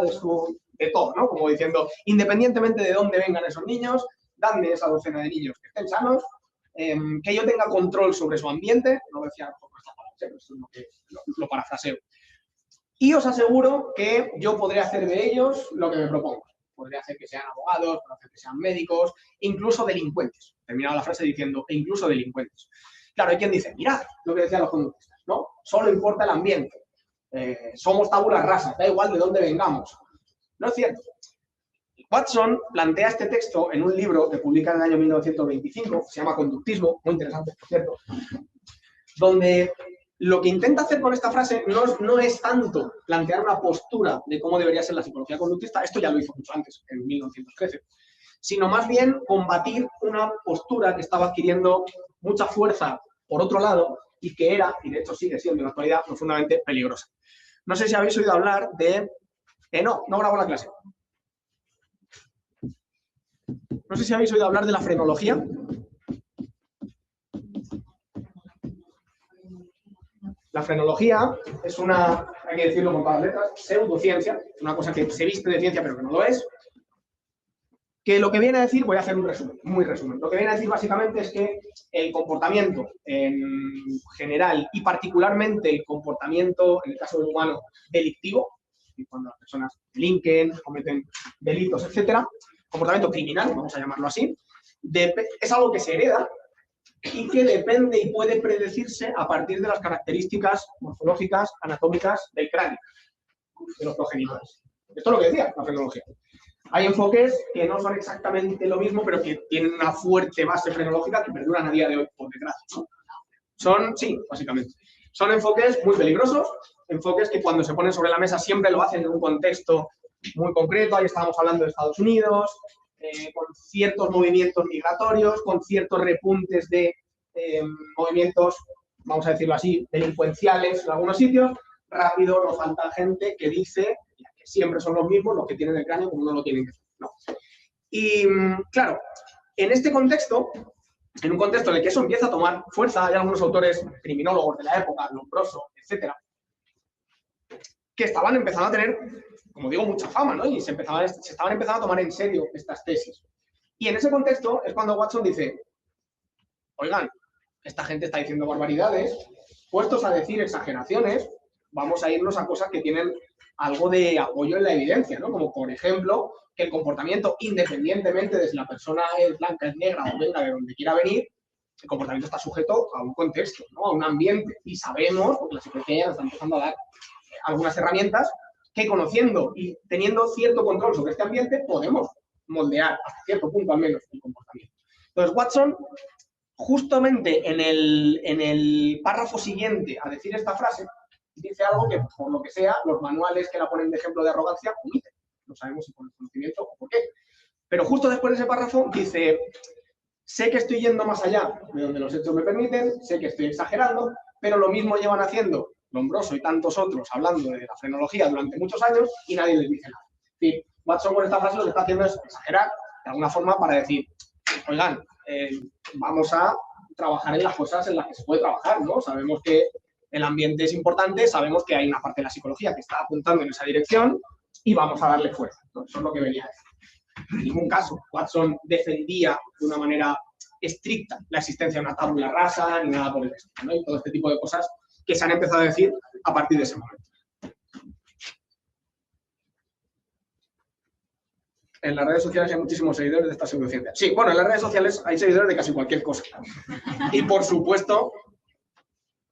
de todo, ¿no? Como diciendo, independientemente de dónde vengan esos niños, dadme esa docena de niños que estén sanos, que yo tenga control sobre su ambiente, no decía por estas palabras, pero esto es lo que lo parafraseo. Y os aseguro que yo podré hacer de ellos lo que me propongo. Podré hacer que sean abogados, podré hacer que sean médicos, incluso delincuentes. Terminaba la frase diciendo, e incluso delincuentes. Claro, hay quien dice, mirad lo que decían los conductistas, ¿no? Solo importa el ambiente. Somos tabula rasa, da igual de dónde vengamos. No es cierto. Watson plantea este texto en un libro que publica en el año 1925, se llama Conductismo, muy interesante, por cierto, donde lo que intenta hacer con esta frase no es tanto plantear una postura de cómo debería ser la psicología conductista, esto ya lo hizo mucho antes, en 1913, sino más bien combatir una postura que estaba adquiriendo mucha fuerza por otro lado y que era, y de hecho sigue siendo en la actualidad, profundamente peligrosa. No sé si habéis oído hablar de... no grabo la clase. No sé si habéis oído hablar de la frenología. La frenología es una, hay que decirlo con todas las letras, pseudociencia, una cosa que se viste de ciencia pero que no lo es, que lo que viene a decir, voy a hacer un resumen, muy resumen, lo que viene a decir básicamente es que el comportamiento en general y particularmente el comportamiento, en el caso del humano, delictivo, cuando las personas delinquen, cometen delitos, etcétera, comportamiento criminal, vamos a llamarlo así, es algo que se hereda y que depende y puede predecirse a partir de las características morfológicas, anatómicas del cráneo, de los progenitores. Esto es lo que decía la frenología. Hay enfoques que no son exactamente lo mismo, pero que tienen una fuerte base frenológica que perduran a día de hoy, por desgracia, ¿no? Son, sí, básicamente. Son enfoques muy peligrosos, enfoques que cuando se ponen sobre la mesa siempre lo hacen en un contexto muy concreto. Ahí estábamos hablando de Estados Unidos, con ciertos movimientos migratorios, con ciertos repuntes de movimientos, vamos a decirlo así, delincuenciales en algunos sitios. Rápido, no falta gente que dice que siempre son los mismos los que tienen el cráneo como no lo tienen que hacer, ¿no? Y claro, en este contexto, en un contexto en el que eso empieza a tomar fuerza, hay algunos autores criminólogos de la época, Lombroso, etcétera, que estaban empezando a tener, como digo, mucha fama, ¿no? Y se estaban empezando a tomar en serio estas tesis. Y en ese contexto es cuando Watson dice, oigan, esta gente está diciendo barbaridades, puestos a decir exageraciones, vamos a irnos a cosas que tienen algo de apoyo en la evidencia, ¿no? Como, por ejemplo, que el comportamiento, independientemente de si la persona es blanca, es negra o venga de donde quiera venir, el comportamiento está sujeto a un contexto, ¿no? A un ambiente. Y sabemos, porque la psicología nos está empezando a dar algunas herramientas, que conociendo y teniendo cierto control sobre este ambiente, podemos moldear, hasta cierto punto al menos, el comportamiento. Entonces, Watson, justamente en el párrafo siguiente a decir esta frase, dice algo que, por lo que sea, los manuales que la ponen de ejemplo de arrogancia omiten. No sabemos si por el conocimiento o por qué. Pero justo después de ese párrafo dice, sé que estoy yendo más allá de donde los hechos me permiten, sé que estoy exagerando, pero lo mismo llevan haciendo Lombroso y tantos otros hablando de la frenología durante muchos años y nadie les dice nada. Es decir, Watson con esta frase lo que está haciendo es exagerar de alguna forma para decir, oigan, vamos a trabajar en las cosas en las que se puede trabajar, ¿no? Sabemos que el ambiente es importante, sabemos que hay una parte de la psicología que está apuntando en esa dirección y vamos a darle fuerza, ¿no? Eso es lo que venía a decir. En ningún caso Watson defendía de una manera estricta la existencia de una tabula rasa ni nada por el estilo, ¿no? Y todo este tipo de cosas que se han empezado a decir a partir de ese momento. En las redes sociales hay muchísimos seguidores de esta pseudociencia. Sí, bueno, en las redes sociales hay seguidores de casi cualquier cosa. Y por supuesto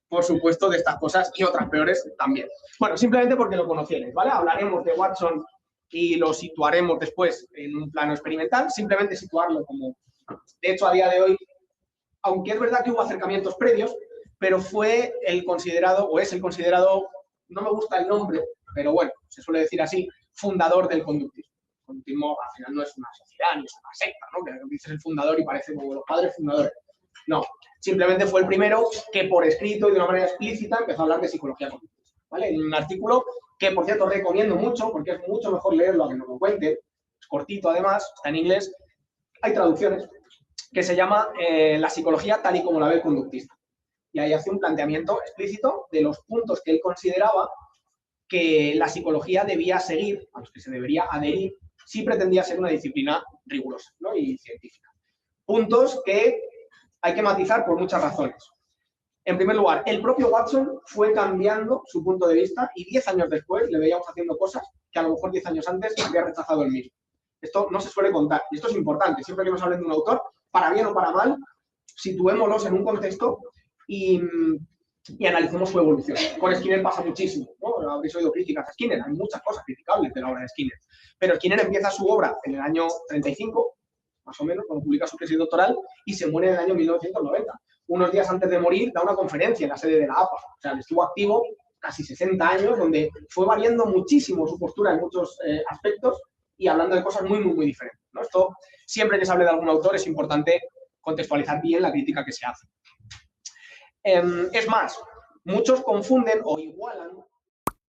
de estas cosas y otras peores también. Bueno, simplemente porque lo conocierais, ¿vale? Hablaremos de Watson y lo situaremos después en un plano experimental, simplemente situarlo como... De hecho, a día de hoy, aunque es verdad que hubo acercamientos previos, pero fue el considerado, o es el considerado, no me gusta el nombre, pero bueno, se suele decir así, fundador del conductismo. El conductismo al final no es una sociedad, ni es una secta, ¿no? Que dices el fundador y parece como los padres fundadores. No, simplemente fue el primero que por escrito y de una manera explícita empezó a hablar de psicología conductista, ¿vale? En un artículo que, por cierto, recomiendo mucho, porque es mucho mejor leerlo a que nos lo cuenten, es cortito además, está en inglés, hay traducciones, que se llama La psicología tal y como la ve el conductista. y ahí hace un planteamiento explícito de los puntos que él consideraba que la psicología debía seguir, a los que se debería adherir, si pretendía ser una disciplina rigurosa, ¿no? Y científica. Puntos que hay que matizar por muchas razones. En primer lugar, el propio Watson fue cambiando su punto de vista y 10 años después le veíamos haciendo cosas que a lo mejor 10 años antes había rechazado él mismo. Esto no se suele contar y esto es importante. Siempre que nos hablen de un autor, para bien o para mal, situémoslos en un contexto y analicemos su evolución. Con Skinner pasa muchísimo, ¿no? Habréis oído críticas a Skinner, hay muchas cosas criticables de la obra de Skinner. Pero Skinner empieza su obra en el año 35, más o menos, cuando publica su tesis doctoral, y se muere en el año 1990. Unos días antes de morir, da una conferencia en la sede de la APA. O sea, estuvo activo casi 60 años, donde fue variando muchísimo su postura en muchos aspectos y hablando de cosas muy, muy, muy diferentes, ¿no? Esto, siempre que se hable de algún autor, es importante contextualizar bien la crítica que se hace. Es más, muchos confunden o igualan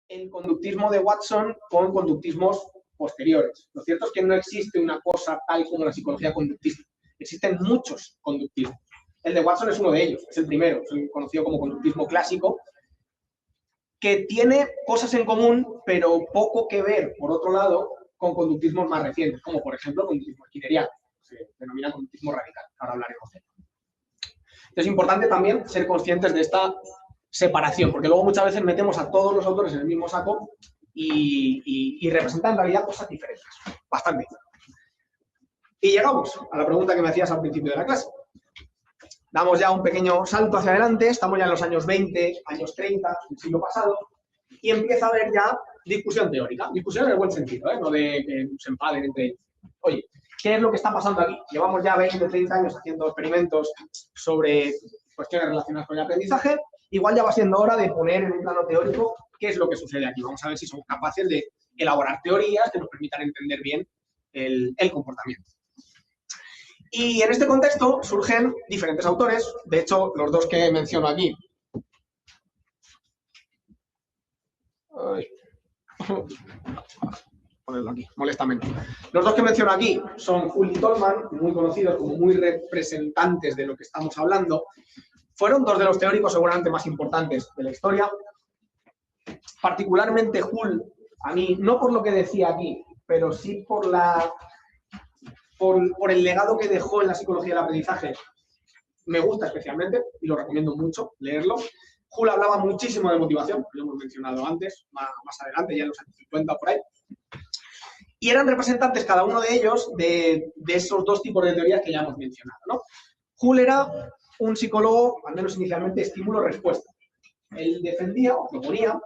el conductismo de Watson con conductismos posteriores. Lo cierto es que no existe una cosa tal como la psicología conductista. Existen muchos conductismos. El de Watson es uno de ellos, es el primero, es el conocido como conductismo clásico, que tiene cosas en común, pero poco que ver, por otro lado, con conductismos más recientes, como por ejemplo el conductismo skinneriano, se denomina conductismo radical, ahora hablaremos de él. Es importante también ser conscientes de esta separación, porque luego muchas veces metemos a todos los autores en el mismo saco y representan en realidad cosas diferentes, bastante. Y llegamos a la pregunta que me hacías al principio de la clase. Damos ya un pequeño salto hacia adelante, estamos ya en los años 20, años 30, del siglo pasado, y empieza a haber ya discusión teórica. Discusión en el buen sentido, no de que se enfaden entre ellos. Oye, ¿qué es lo que está pasando aquí? Llevamos ya 20, 30 años haciendo experimentos sobre cuestiones relacionadas con el aprendizaje. Igual ya va siendo hora de poner en un plano teórico qué es lo que sucede aquí. Vamos a ver si somos capaces de elaborar teorías que nos permitan entender bien el comportamiento. Y en este contexto surgen diferentes autores. De hecho, los dos que menciono aquí. Ponerlo aquí, molestamente. Los dos que menciono aquí son Hull y Tolman, muy conocidos como muy representantes de lo que estamos hablando. Fueron dos de los teóricos seguramente más importantes de la historia. Particularmente Hull, a mí, no por lo que decía aquí, pero sí por el legado que dejó en la psicología del aprendizaje, me gusta especialmente y lo recomiendo mucho leerlo. Hull hablaba muchísimo de motivación, lo hemos mencionado antes, más adelante, ya en los años 50 por ahí. Y eran representantes cada uno de ellos de esos dos tipos de teorías que ya hemos mencionado, ¿no? Hull era un psicólogo, al menos inicialmente, estímulo-respuesta. Él defendía o proponía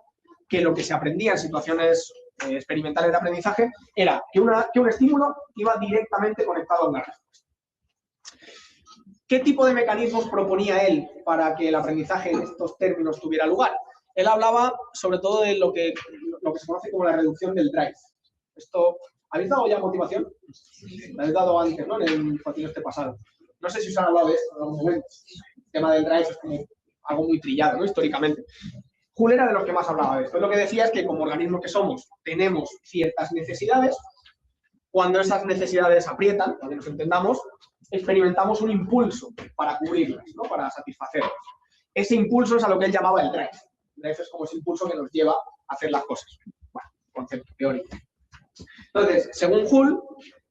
que lo que se aprendía en situaciones experimentales de aprendizaje era que un estímulo iba directamente conectado a una respuesta. ¿Qué tipo de mecanismos proponía él para que el aprendizaje en estos términos tuviera lugar? Él hablaba sobre todo de lo que se conoce como la reducción del drive. Esto, ¿habéis dado ya motivación? Lo habéis dado antes, ¿no? En el cuatrimestre pasado. No sé si os han hablado de esto en algún momento. El tema del drive es como algo muy trillado, ¿no? Históricamente. Hull era de los que más hablaba de esto. Lo que decía es que como organismo que somos tenemos ciertas necesidades. Cuando esas necesidades aprietan, para que nos entendamos, experimentamos un impulso para cubrirlas, ¿no? Para satisfacerlas. Ese impulso es a lo que él llamaba el drive. El drive es como ese impulso que nos lleva a hacer las cosas. Bueno, concepto teórico. Entonces, según Hull,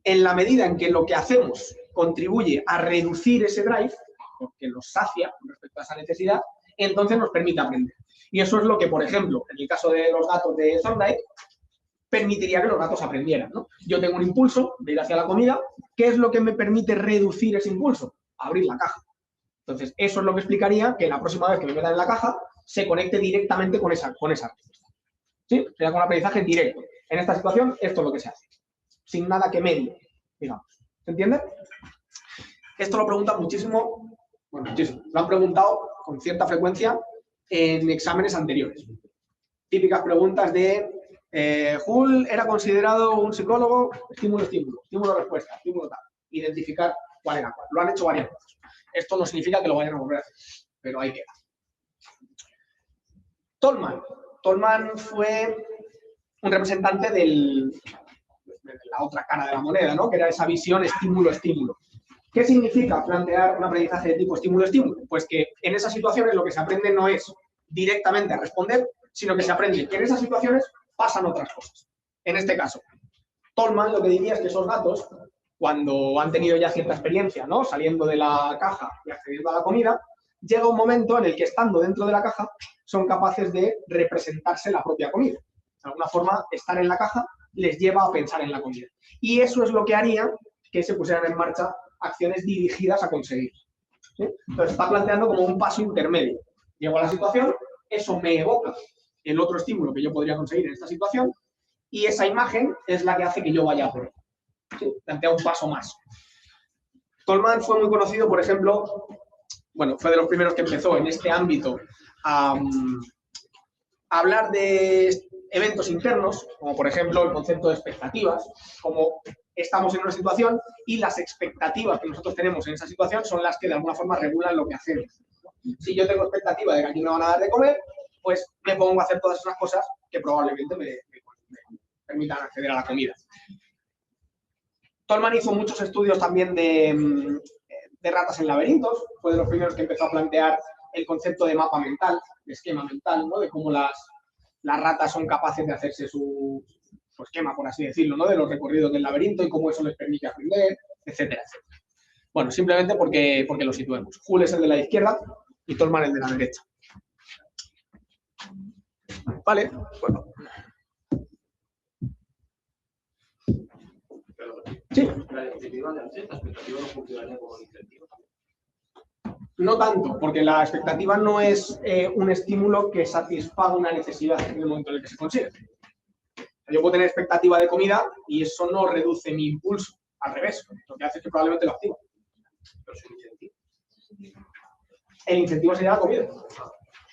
en la medida en que lo que hacemos contribuye a reducir ese drive, porque nos sacia con respecto a esa necesidad, entonces nos permite aprender. Y eso es lo que, por ejemplo, en el caso de los gatos de Thorndike, permitiría que los gatos aprendieran, ¿no? Yo tengo un impulso de ir hacia la comida. ¿Qué es lo que me permite reducir ese impulso? Abrir la caja. Entonces, eso es lo que explicaría que la próxima vez que me metan en la caja se conecte directamente con esa respuesta. ¿Sí? Sería con un aprendizaje directo. En esta situación, esto es lo que se hace. Sin nada que medie, digamos. ¿Se entiende? Esto lo preguntan muchísimo, bueno, muchísimo. Lo han preguntado con cierta frecuencia en exámenes anteriores. Típicas preguntas de Hull era considerado un psicólogo, estímulo-estímulo, estímulo-respuesta, estímulo tal. Identificar cuál era cuál. Lo han hecho varias veces. Esto no significa que lo vayan a volver a hacer, pero ahí queda. Tolman fue un representante de la otra cara de la moneda, ¿no? Que era esa visión estímulo-estímulo. ¿Qué significa plantear un aprendizaje de tipo estímulo-estímulo? Pues que en esas situaciones lo que se aprende no es directamente a responder, sino que se aprende que en esas situaciones pasan otras cosas. En este caso, Tolman lo que diría es que esos gatos, cuando han tenido ya cierta experiencia, ¿no?, saliendo de la caja y accediendo a la comida, llega un momento en el que, estando dentro de la caja, son capaces de representarse la propia comida. De alguna forma, estar en la caja les lleva a pensar en la comida. Y eso es lo que haría que se pusieran en marcha acciones dirigidas a conseguir. ¿Sí? Entonces, está planteando como un paso intermedio. Llego a la situación, eso me evoca el otro estímulo que yo podría conseguir en esta situación, y esa imagen es la que hace que yo vaya por él. ¿Sí? Plantea un paso más. Tolman fue muy conocido, por ejemplo, bueno, fue de los primeros que empezó en este ámbito a hablar de eventos internos, como por ejemplo el concepto de expectativas, como estamos en una situación y las expectativas que nosotros tenemos en esa situación son las que de alguna forma regulan lo que hacemos. Si yo tengo expectativa de que aquí me van a dar de comer, pues me pongo a hacer todas esas cosas que probablemente me permitan acceder a la comida. Tolman hizo muchos estudios también de ratas en laberintos, fue de los primeros que empezó a plantear el concepto de mapa mental, de esquema mental, ¿no?, de cómo las ratas son capaces de hacerse su esquema, por así decirlo, ¿no?, de los recorridos del laberinto y cómo eso les permite aprender, etcétera, etcétera. Bueno, simplemente porque lo situemos. Hull es el de la izquierda y Tolman el de la derecha. Vale, bueno. Sí. ¿La expectativa no funcionaría como incentivo? No tanto, porque la expectativa no es un estímulo que satisfaga una necesidad en el momento en el que se consigue. Yo puedo tener expectativa de comida y eso no reduce mi impulso, al revés, lo que hace es que probablemente lo activa. Pero es un incentivo. El incentivo sería la comida.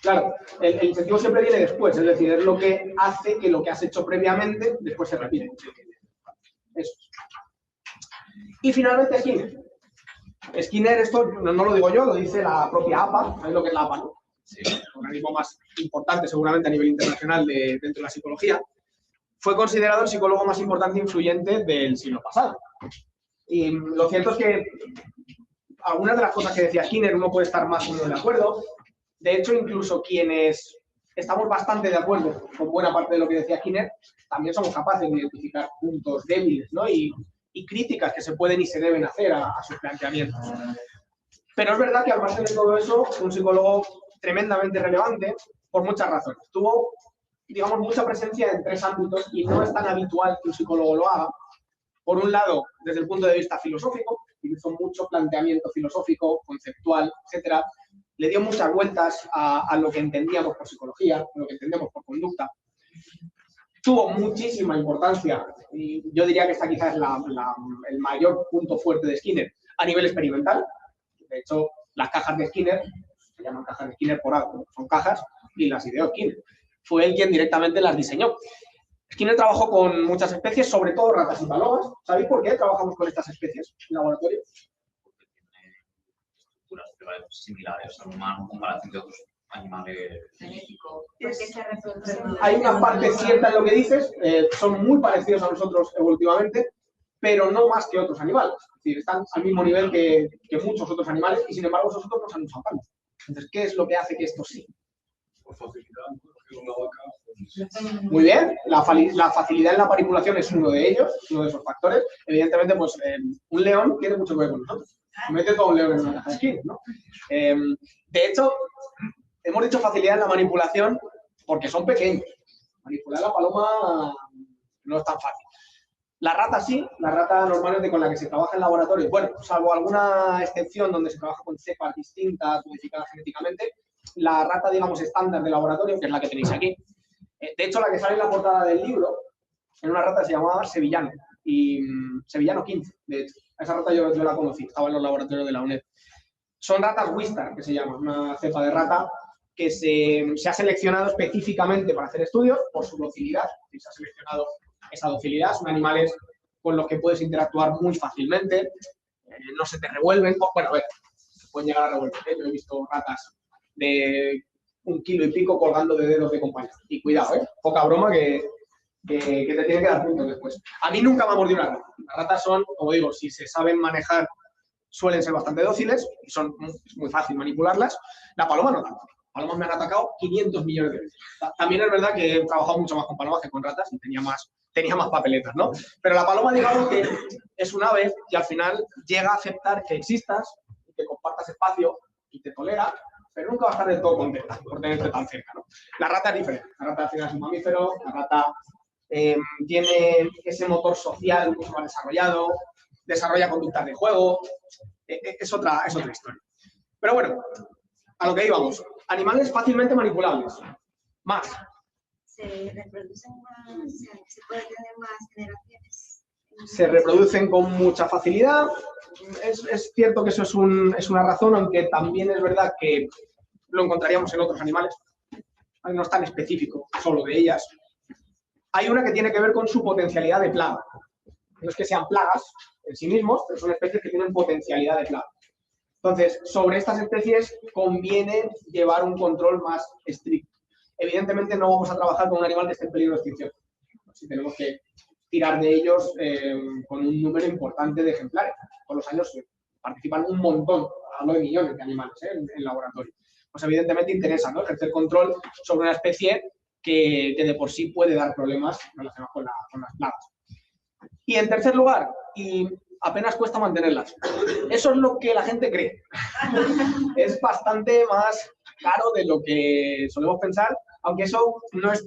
Claro, el incentivo siempre viene después, es decir, es lo que hace que lo que has hecho previamente después se repite. Eso. Y finalmente Skinner. Skinner, esto no lo digo yo, lo dice la propia APA, ¿sabéis lo que es la APA, no? Sí, el organismo más importante seguramente a nivel internacional dentro de la psicología. Fue considerado el psicólogo más importante e influyente del siglo pasado. Y lo cierto es que algunas de las cosas que decía Skinner uno puede estar más o menos de acuerdo. De hecho, incluso quienes estamos bastante de acuerdo con buena parte de lo que decía Skinner, también somos capaces de identificar puntos débiles, ¿no?, y críticas que se pueden y se deben hacer a sus planteamientos. Pero es verdad que al margen de todo eso, un psicólogo tremendamente relevante por muchas razones. Tuvo, digamos, mucha presencia en tres ámbitos y no es tan habitual que un psicólogo lo haga. Por un lado, desde el punto de vista filosófico, hizo mucho planteamiento filosófico, conceptual, etcétera. Le dio muchas vueltas a lo que entendíamos por psicología, a lo que entendemos por conducta. Tuvo muchísima importancia, y yo diría que esta quizás es el mayor punto fuerte de Skinner, a nivel experimental. De hecho, las cajas de Skinner, se llaman cajas de Skinner por algo, son cajas, y las ideó Skinner. Fue él quien directamente las diseñó. Skinner trabajó con muchas especies, sobre todo ratas y palomas. ¿Sabéis por qué trabajamos con estas especies en laboratorio? Porque tiene estructuras similares al humano en comparación de otros animales Genético. Porque se reproducen. Hay una parte cierta en lo que dices, son muy parecidos a nosotros evolutivamente, pero no más que otros animales. Es decir, están al mismo nivel que muchos otros animales y sin embargo esos otros no se han usado tanto. Entonces, ¿qué es lo que hace que esto sí? Por facilidad, una vaca. Muy bien, la facilidad en la manipulación es uno de ellos, uno de esos factores. Evidentemente, pues un león tiene mucho que ver con nosotros. Mete todo un león en una caja de Skinner, ¿no? De hecho, hemos dicho facilidad en la manipulación porque son pequeños. Manipular a la paloma no es tan fácil. La rata sí, la rata normalmente con la que se trabaja en laboratorio, bueno, salvo alguna excepción donde se trabaja con cepas distintas, modificadas genéticamente, la rata, digamos, estándar de laboratorio, que es la que tenéis aquí. De hecho, la que sale en la portada del libro, en una rata se llamaba Sevillano, y Sevillano 15, de hecho. Esa rata yo la conocí, estaba en los laboratorios de la UNED. Son ratas Wistar, que se llama, una cepa de rata que se ha seleccionado específicamente para hacer estudios por su docilidad. Se ha seleccionado esa docilidad, son animales con los que puedes interactuar muy fácilmente, no se te revuelven, bueno, a ver, se pueden llegar a revolver, yo he visto ratas de 1 kilo y pico colgando de dedos de compañía, y cuidado, poca broma que te tiene que dar puntos después. A mí nunca me ha mordido una rata. Las ratas son, como digo, si se saben manejar suelen ser bastante dóciles y es muy fácil manipularlas. La paloma no tanto. Palomas me han atacado 500 millones de veces. También es verdad que he trabajado mucho más con palomas que con ratas y tenía más papeletas, ¿no? Pero la paloma, digamos que es un ave que al final llega a aceptar que existas y que compartas espacio y te tolera, pero nunca va a estar del todo contenta por tenerte tan cerca, ¿no? La rata es diferente. La rata al final es un mamífero, la rata tiene ese motor social mucho más desarrollado, desarrolla conductas de juego, es otra historia. Pero bueno, a lo que íbamos. Animales fácilmente manipulables. Más. ¿Se reproducen más? ¿Se puede tener más generaciones? Se reproducen con mucha facilidad. Es cierto que eso es una razón, aunque también es verdad que lo encontraríamos en otros animales. No es tan específico solo de ellas. Hay una que tiene que ver con su potencialidad de plaga. No es que sean plagas en sí mismos, pero son especies que tienen potencialidad de plaga. Entonces, sobre estas especies conviene llevar un control más estricto. Evidentemente no vamos a trabajar con un animal que esté en peligro de extinción. Así tenemos que tirar de ellos con un número importante de ejemplares. Con los años participan un montón, hablo de millones de animales en laboratorio. Pues evidentemente interesa, ¿no?, ejercer control sobre una especie que de por sí puede dar problemas relacionados con las plagas. Y en tercer lugar, y apenas cuesta mantenerlas. Eso es lo que la gente cree. Es bastante más caro de lo que solemos pensar, aunque eso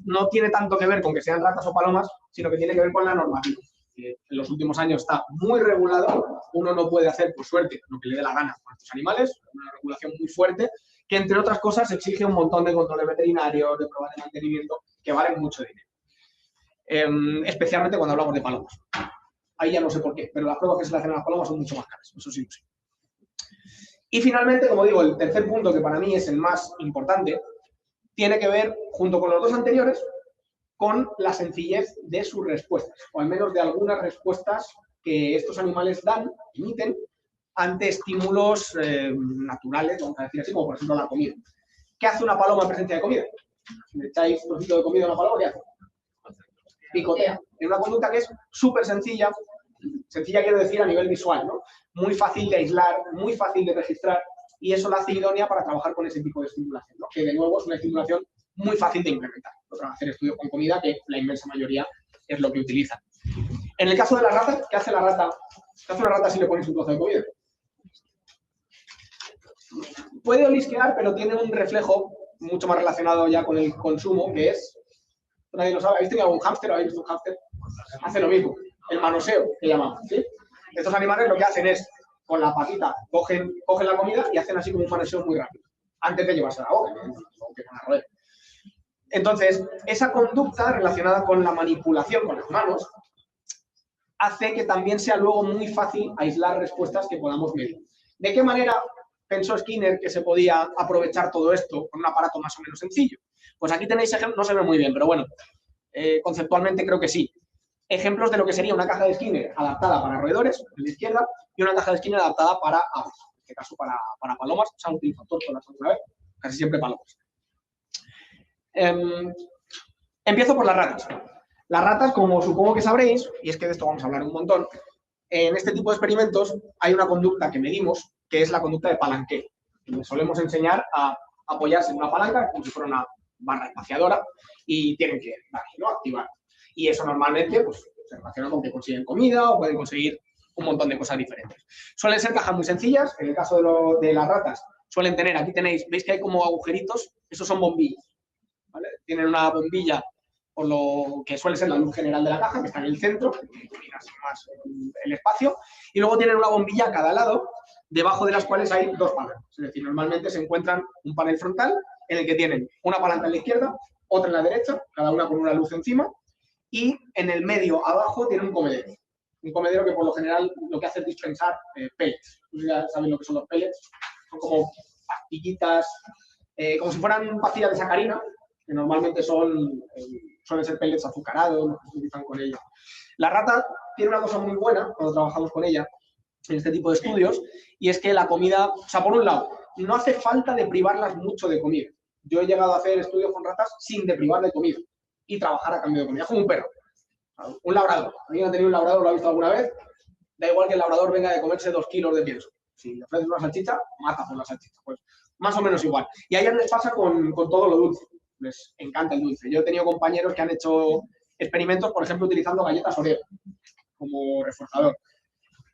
no tiene tanto que ver con que sean ratas o palomas, sino que tiene que ver con la normativa. En los últimos años está muy regulado. Uno no puede hacer, por suerte, lo que le dé la gana con estos animales. Una regulación muy fuerte que, entre otras cosas, exige un montón de controles veterinarios, de pruebas de mantenimiento, que valen mucho dinero. Especialmente cuando hablamos de palomas. Ahí ya no sé por qué, pero las pruebas que se le hacen a las palomas son mucho más caras, eso sí lo sé. Y finalmente, como digo, el tercer punto, que para mí es el más importante, tiene que ver, junto con los dos anteriores, con la sencillez de sus respuestas, o al menos de algunas respuestas que estos animales emiten, ante estímulos naturales, vamos a decir así, como por ejemplo la comida. ¿Qué hace una paloma en presencia de comida? Si le echáis un trocito de comida a una paloma, ¿qué hace? Picotea. Es una conducta que es súper sencilla. Sencilla quiero decir a nivel visual, ¿no? Muy fácil de aislar, muy fácil de registrar, y eso la hace idónea para trabajar con ese tipo de estimulación, ¿no? Que de nuevo es una estimulación muy fácil de implementar. Otra, hacer estudios con comida, que la inmensa mayoría es lo que utilizan. En el caso de las ratas, ¿qué hace la rata? ¿Qué hace una rata si le pones un trozo de comida? Puede olisquear, pero tiene un reflejo mucho más relacionado ya con el consumo, que es, nadie lo sabe, ¿habéis tenido algún hámster o habéis visto un hámster? Hace lo mismo, el manoseo, que llamamos, ¿sí? Estos animales lo que hacen es, con la patita, cogen la comida y hacen así como un manoseo muy rápido, antes de llevarse a la boca, ¿no? Entonces, esa conducta relacionada con la manipulación con las manos hace que también sea luego muy fácil aislar respuestas que podamos medir. ¿De qué manera pensó Skinner que se podía aprovechar todo esto con un aparato más o menos sencillo? Pues aquí tenéis ejemplos, no se ve muy bien, pero bueno, conceptualmente creo que sí. Ejemplos de lo que sería una caja de Skinner adaptada para roedores, en la izquierda, y una caja de Skinner adaptada para aves, en este caso para palomas. Se han utilizado tórtolas alguna vez, casi siempre palomas. Empiezo por las ratas. Las ratas, como supongo que sabréis, y es que de esto vamos a hablar un montón, en este tipo de experimentos hay una conducta que medimos, que es la conducta de palanqueo. Les solemos enseñar a apoyarse en una palanca, como si fuera una barra espaciadora, y tienen que darle, ¿no?, activar. Y eso normalmente pues, se relaciona con que consiguen comida o pueden conseguir un montón de cosas diferentes. Suelen ser cajas muy sencillas. En el caso de las ratas, suelen tener, aquí tenéis, veis que hay como agujeritos, esos son bombillas, ¿vale? Tienen una bombilla por lo que suele ser la luz general de la caja, que está en el centro, que ilumina más el espacio, y luego tienen una bombilla a cada lado, debajo de las cuales hay dos palancas. Es decir, normalmente se encuentran un panel frontal en el que tienen una palanca en la izquierda, otra en la derecha, cada una con una luz encima, y en el medio, abajo, tiene un comedero. Un comedero que por lo general lo que hace es dispensar pellets. Ustedes ya saben lo que son los pellets. Son como pastillitas, como si fueran pastillas de sacarina, que normalmente suelen ser pellets azucarados, los que se utilizan con ella. La rata tiene una cosa muy buena cuando trabajamos con ella en este tipo de estudios, y es que la comida, o sea, por un lado, no hace falta de privarlas mucho de comida. Yo he llegado a hacer estudios con ratas sin deprivar de comida y trabajar a cambio de comida, como un perro. Un labrador. ¿Alguien ha tenido un labrador? ¿Lo ha visto alguna vez? Da igual que el labrador venga de comerse 2 kilos de pienso. Si le ofreces una salchicha, mata por la salchicha. Pues más o menos igual. Y a ellas les pasa con todo lo dulce. Les encanta el dulce. Yo he tenido compañeros que han hecho experimentos, por ejemplo, utilizando galletas Oreo como reforzador.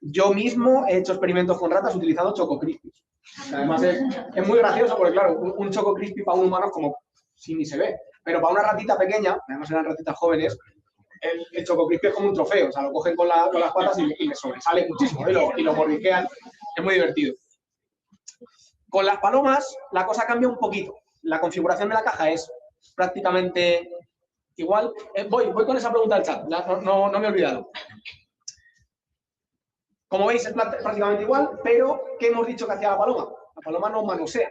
Yo mismo he hecho experimentos con ratas utilizando Choco Crispies. Además es muy gracioso porque, claro, un Choco Crispy para un humano es como si ni se ve. Pero para una ratita pequeña, además eran ratitas jóvenes, el Choco Crispy es como un trofeo. O sea, lo cogen con las patas y les sobresale muchísimo y lo mordisquean. Es muy divertido. Con las palomas la cosa cambia un poquito. La configuración de la caja es prácticamente igual. Voy con esa pregunta del chat, no me he olvidado. Como veis es prácticamente igual, pero ¿qué hemos dicho que hacía la paloma? La paloma no manosea.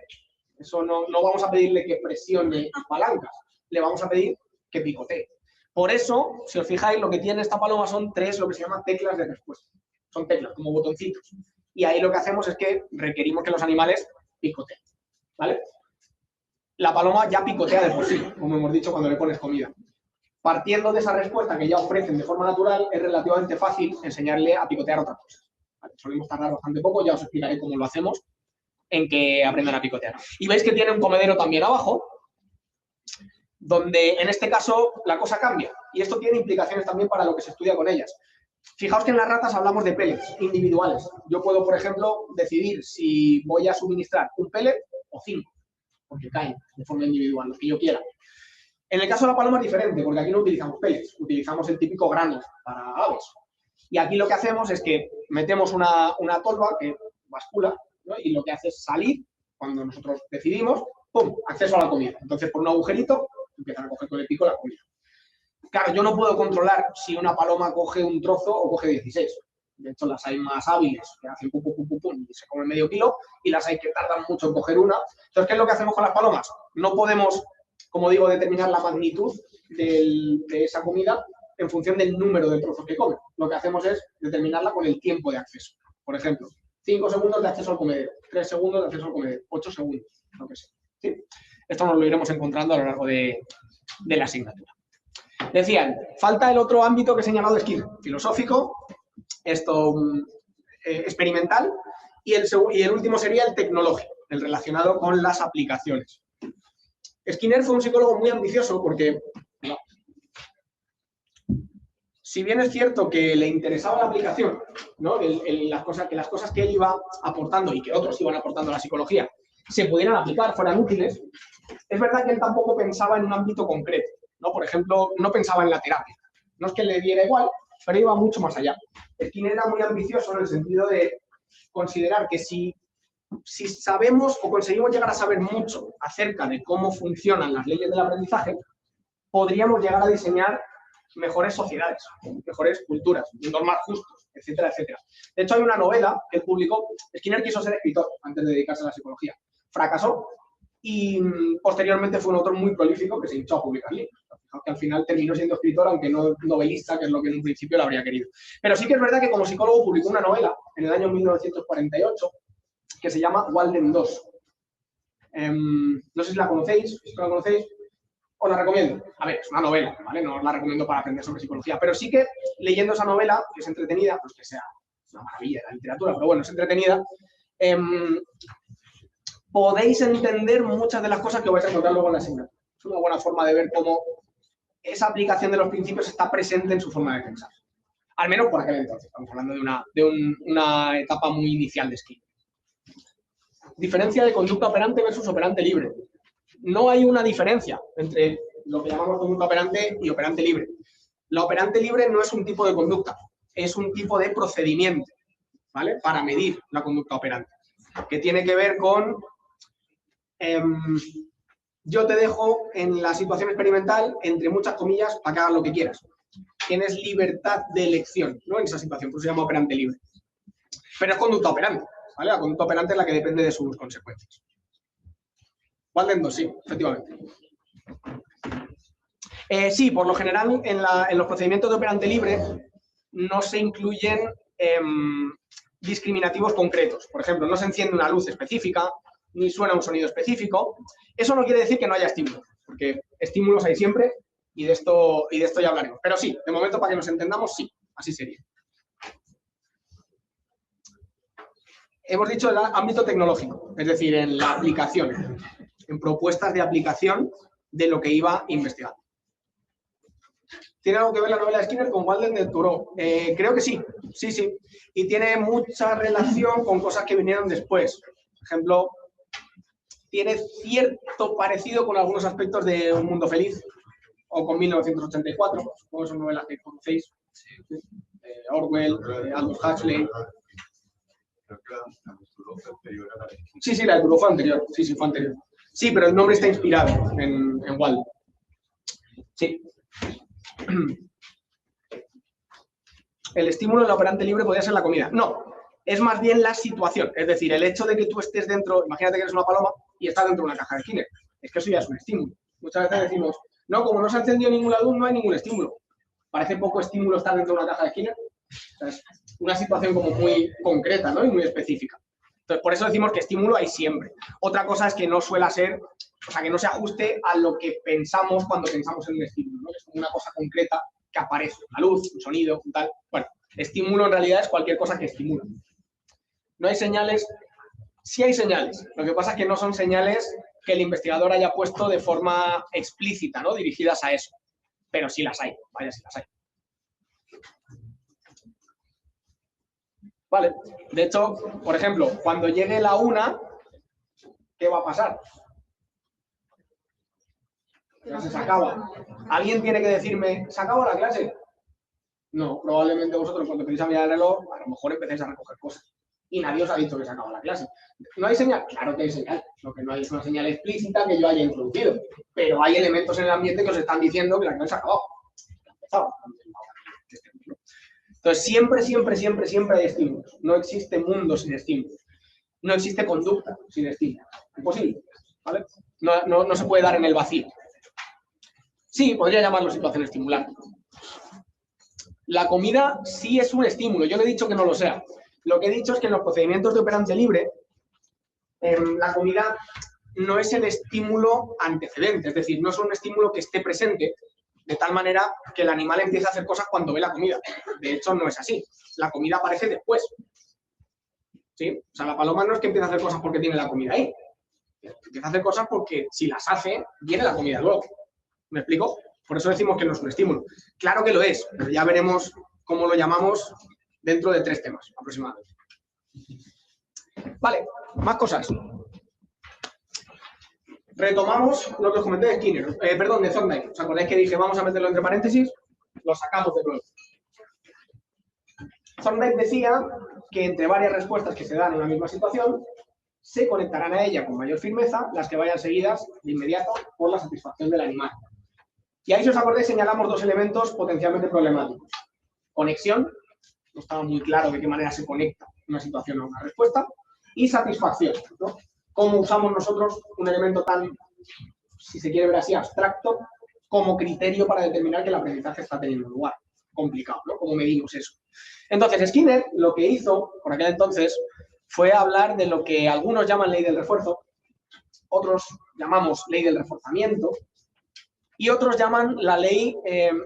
Eso no vamos a pedirle que presione palancas, le vamos a pedir que picotee. Por eso, si os fijáis, lo que tiene esta paloma son 3 lo que se llama teclas de respuesta. Son teclas, como botoncitos. Y ahí lo que hacemos es que requerimos que los animales picoteen. ¿Vale? La paloma ya picotea de por sí, como hemos dicho, cuando le pones comida. Partiendo de esa respuesta que ya ofrecen de forma natural, es relativamente fácil enseñarle a picotear otra cosa. ¿Vale? Solemos tardar bastante poco, ya os explicaré cómo lo hacemos, en que aprendan a picotear. Y veis que tiene un comedero también abajo, donde en este caso la cosa cambia. Y esto tiene implicaciones también para lo que se estudia con ellas. Fijaos que en las ratas hablamos de pellets individuales. Yo puedo, por ejemplo, decidir si voy a suministrar un pellet o 5, porque caen de forma individual, los que yo quiera. En el caso de la paloma es diferente, porque aquí no utilizamos pellets, utilizamos el típico grano para aves. Y aquí lo que hacemos es que metemos una tolva que bascula, ¿no? Y lo que hace es salir, cuando nosotros decidimos, ¡pum!, acceso a la comida. Entonces, por un agujerito, empiezan a coger con el pico la comida. Claro, yo no puedo controlar si una paloma coge un trozo o coge 16. De hecho, las hay más hábiles, que hacen pum, pum, pum, pum, pum, y se comen medio kilo, y las hay que tardan mucho en coger una. Entonces, ¿qué es lo que hacemos con las palomas? No podemos, como digo, determinar la magnitud de esa comida en función del número de trozos que comen. Lo que hacemos es determinarla con el tiempo de acceso. Por ejemplo, 5 segundos de acceso al comedero, 3 segundos de acceso al comedero, 8 segundos, lo que sea. ¿Sí? Esto nos lo iremos encontrando a lo largo de la asignatura. Decían, falta el otro ámbito que he señalado de Skinner, filosófico, experimental, y el último sería el tecnológico, el relacionado con las aplicaciones. Skinner fue un psicólogo muy ambicioso porque, si bien es cierto que le interesaba la aplicación, ¿no? Las cosas que él iba aportando y que otros iban aportando a la psicología se pudieran aplicar, fueran útiles, es verdad que él tampoco pensaba en un ámbito concreto, ¿no? Por ejemplo, no pensaba en la terapia. No es que le diera igual, pero iba mucho más allá. Skinner era muy ambicioso en el sentido de considerar que si sabemos o conseguimos llegar a saber mucho acerca de cómo funcionan las leyes del aprendizaje, podríamos llegar a diseñar mejores sociedades, mejores culturas, mundos más justos, etcétera, etcétera. De hecho, hay una novela que él publicó. Skinner quiso ser escritor antes de dedicarse a la psicología. Fracasó y posteriormente fue un autor muy prolífico que se hinchó a publicar libros. Que al final terminó siendo escritor, aunque no novelista, que es lo que en un principio le habría querido. Pero sí que es verdad que como psicólogo publicó una novela en el año 1948 que se llama Walden 2. No sé si la conocéis, os la recomiendo. A ver, es una novela, ¿vale? No os la recomiendo para aprender sobre psicología, pero sí que leyendo esa novela, que es entretenida, pues que sea una maravilla de la literatura, pero bueno, es entretenida, podéis entender muchas de las cosas que vais a encontrar luego en la asignatura. Es una buena forma de ver cómo esa aplicación de los principios está presente en su forma de pensar. Al menos por aquel entonces. Estamos hablando de una etapa muy inicial de Skinner. Diferencia de conducta operante versus operante libre. No hay una diferencia entre lo que llamamos conducta operante y operante libre. La operante libre no es un tipo de conducta, es un tipo de procedimiento, ¿vale? Para medir la conducta operante, que tiene que ver con yo te dejo en la situación experimental, entre muchas comillas, para que hagas lo que quieras. Tienes libertad de elección, ¿no? En esa situación, por eso se llama operante libre. Pero es conducta operante, ¿vale? La conducta operante es la que depende de sus consecuencias. Walden 2, sí, efectivamente. Sí, por lo general, en los procedimientos de operante libre no se incluyen discriminativos concretos. Por ejemplo, no se enciende una luz específica, ni suena un sonido específico. Eso no quiere decir que no haya estímulos, porque estímulos hay siempre y de esto ya hablaremos. Pero sí, de momento, para que nos entendamos, sí, así sería. hemos dicho el ámbito tecnológico, es decir, en la aplicación, en propuestas de aplicación de lo que iba investigando. ¿Tiene algo que ver la novela de Skinner con Walden de Thoreau? Creo que sí, sí. Y tiene mucha relación con cosas que vinieron después. Por ejemplo, tiene cierto parecido con algunos aspectos de Un Mundo Feliz o con 1984, supongo que son novelas que conocéis. Orwell, Aldous Huxley. Sí, la de Thoreau fue anterior. Sí, fue anterior. Sí, pero el nombre está inspirado en Walden. Sí. El estímulo del operante libre podría ser la comida. No, es más bien la situación. Es decir, el hecho de que tú estés dentro, imagínate que eres una paloma y estás dentro de una caja de Skinner. Es que eso ya es un estímulo. Muchas veces decimos, no, como no se ha encendido ninguna luz, no hay ningún estímulo. Parece poco estímulo estar dentro de una caja de Skinner. O sea, es una situación como muy concreta, ¿no? Y muy específica. Entonces, por eso decimos que estímulo hay siempre. Otra cosa es que no suele ser, o sea, que no se ajuste a lo que pensamos cuando pensamos en un estímulo, ¿no? Es como una cosa concreta que aparece, una luz, un sonido, un tal. Bueno, estímulo en realidad es cualquier cosa que estimula. No hay señales, sí hay señales. Lo que pasa es que no son señales que el investigador haya puesto de forma explícita, ¿no? Dirigidas a eso. Pero sí las hay, vaya, sí las hay. Vale, de hecho, por ejemplo, cuando llegue la 1, ¿qué va a pasar? Ya se acaba. ¿Alguien tiene que decirme, ¿se acabó la clase? No, probablemente vosotros cuando empecéis a mirar el reloj, a lo mejor empecéis a recoger cosas. Y nadie os ha dicho que se acaba la clase. ¿No hay señal? Claro que hay señal. Lo que no hay es una señal explícita que yo haya introducido. Pero hay elementos en el ambiente que os están diciendo que la clase se ha acabado. Entonces, siempre hay estímulos. No existe mundo sin estímulos. No existe conducta sin estímulos. Imposible. ¿Vale? No se puede dar en el vacío. Sí, podría llamarlo situación estimular. La comida sí es un estímulo. Yo no he dicho que no lo sea. Lo que he dicho es que en los procedimientos de operante libre, la comida no es el estímulo antecedente. Es decir, no es un estímulo que esté presente de tal manera que el animal empieza a hacer cosas cuando ve la comida. De hecho, no es así. La comida aparece después. ¿Sí? O sea, la paloma no es que empiece a hacer cosas porque tiene la comida ahí. Empieza a hacer cosas porque si las hace, viene la comida luego. ¿Me explico? Por eso decimos que no es un estímulo. Claro que lo es, pero ya veremos cómo lo llamamos dentro de 3 temas aproximadamente. Vale, más cosas. Retomamos lo que os comenté de Skinner, de Thorndike. ¿Os acordáis que dije vamos a meterlo entre paréntesis? Lo sacamos de nuevo. Thorndike decía que entre varias respuestas que se dan en una misma situación, se conectarán a ella con mayor firmeza las que vayan seguidas de inmediato por la satisfacción del animal. Y ahí, si os acordáis, señalamos 2 elementos potencialmente problemáticos. Conexión, no estaba muy claro de qué manera se conecta una situación a una respuesta, y satisfacción, ¿no? Cómo usamos nosotros un elemento tan, si se quiere ver así, abstracto, como criterio para determinar que el aprendizaje está teniendo lugar. Complicado, ¿no? ¿Cómo medimos eso? Entonces, Skinner lo que hizo, por aquel entonces, fue hablar de lo que algunos llaman ley del refuerzo, otros llamamos ley del reforzamiento, y otros llaman la ley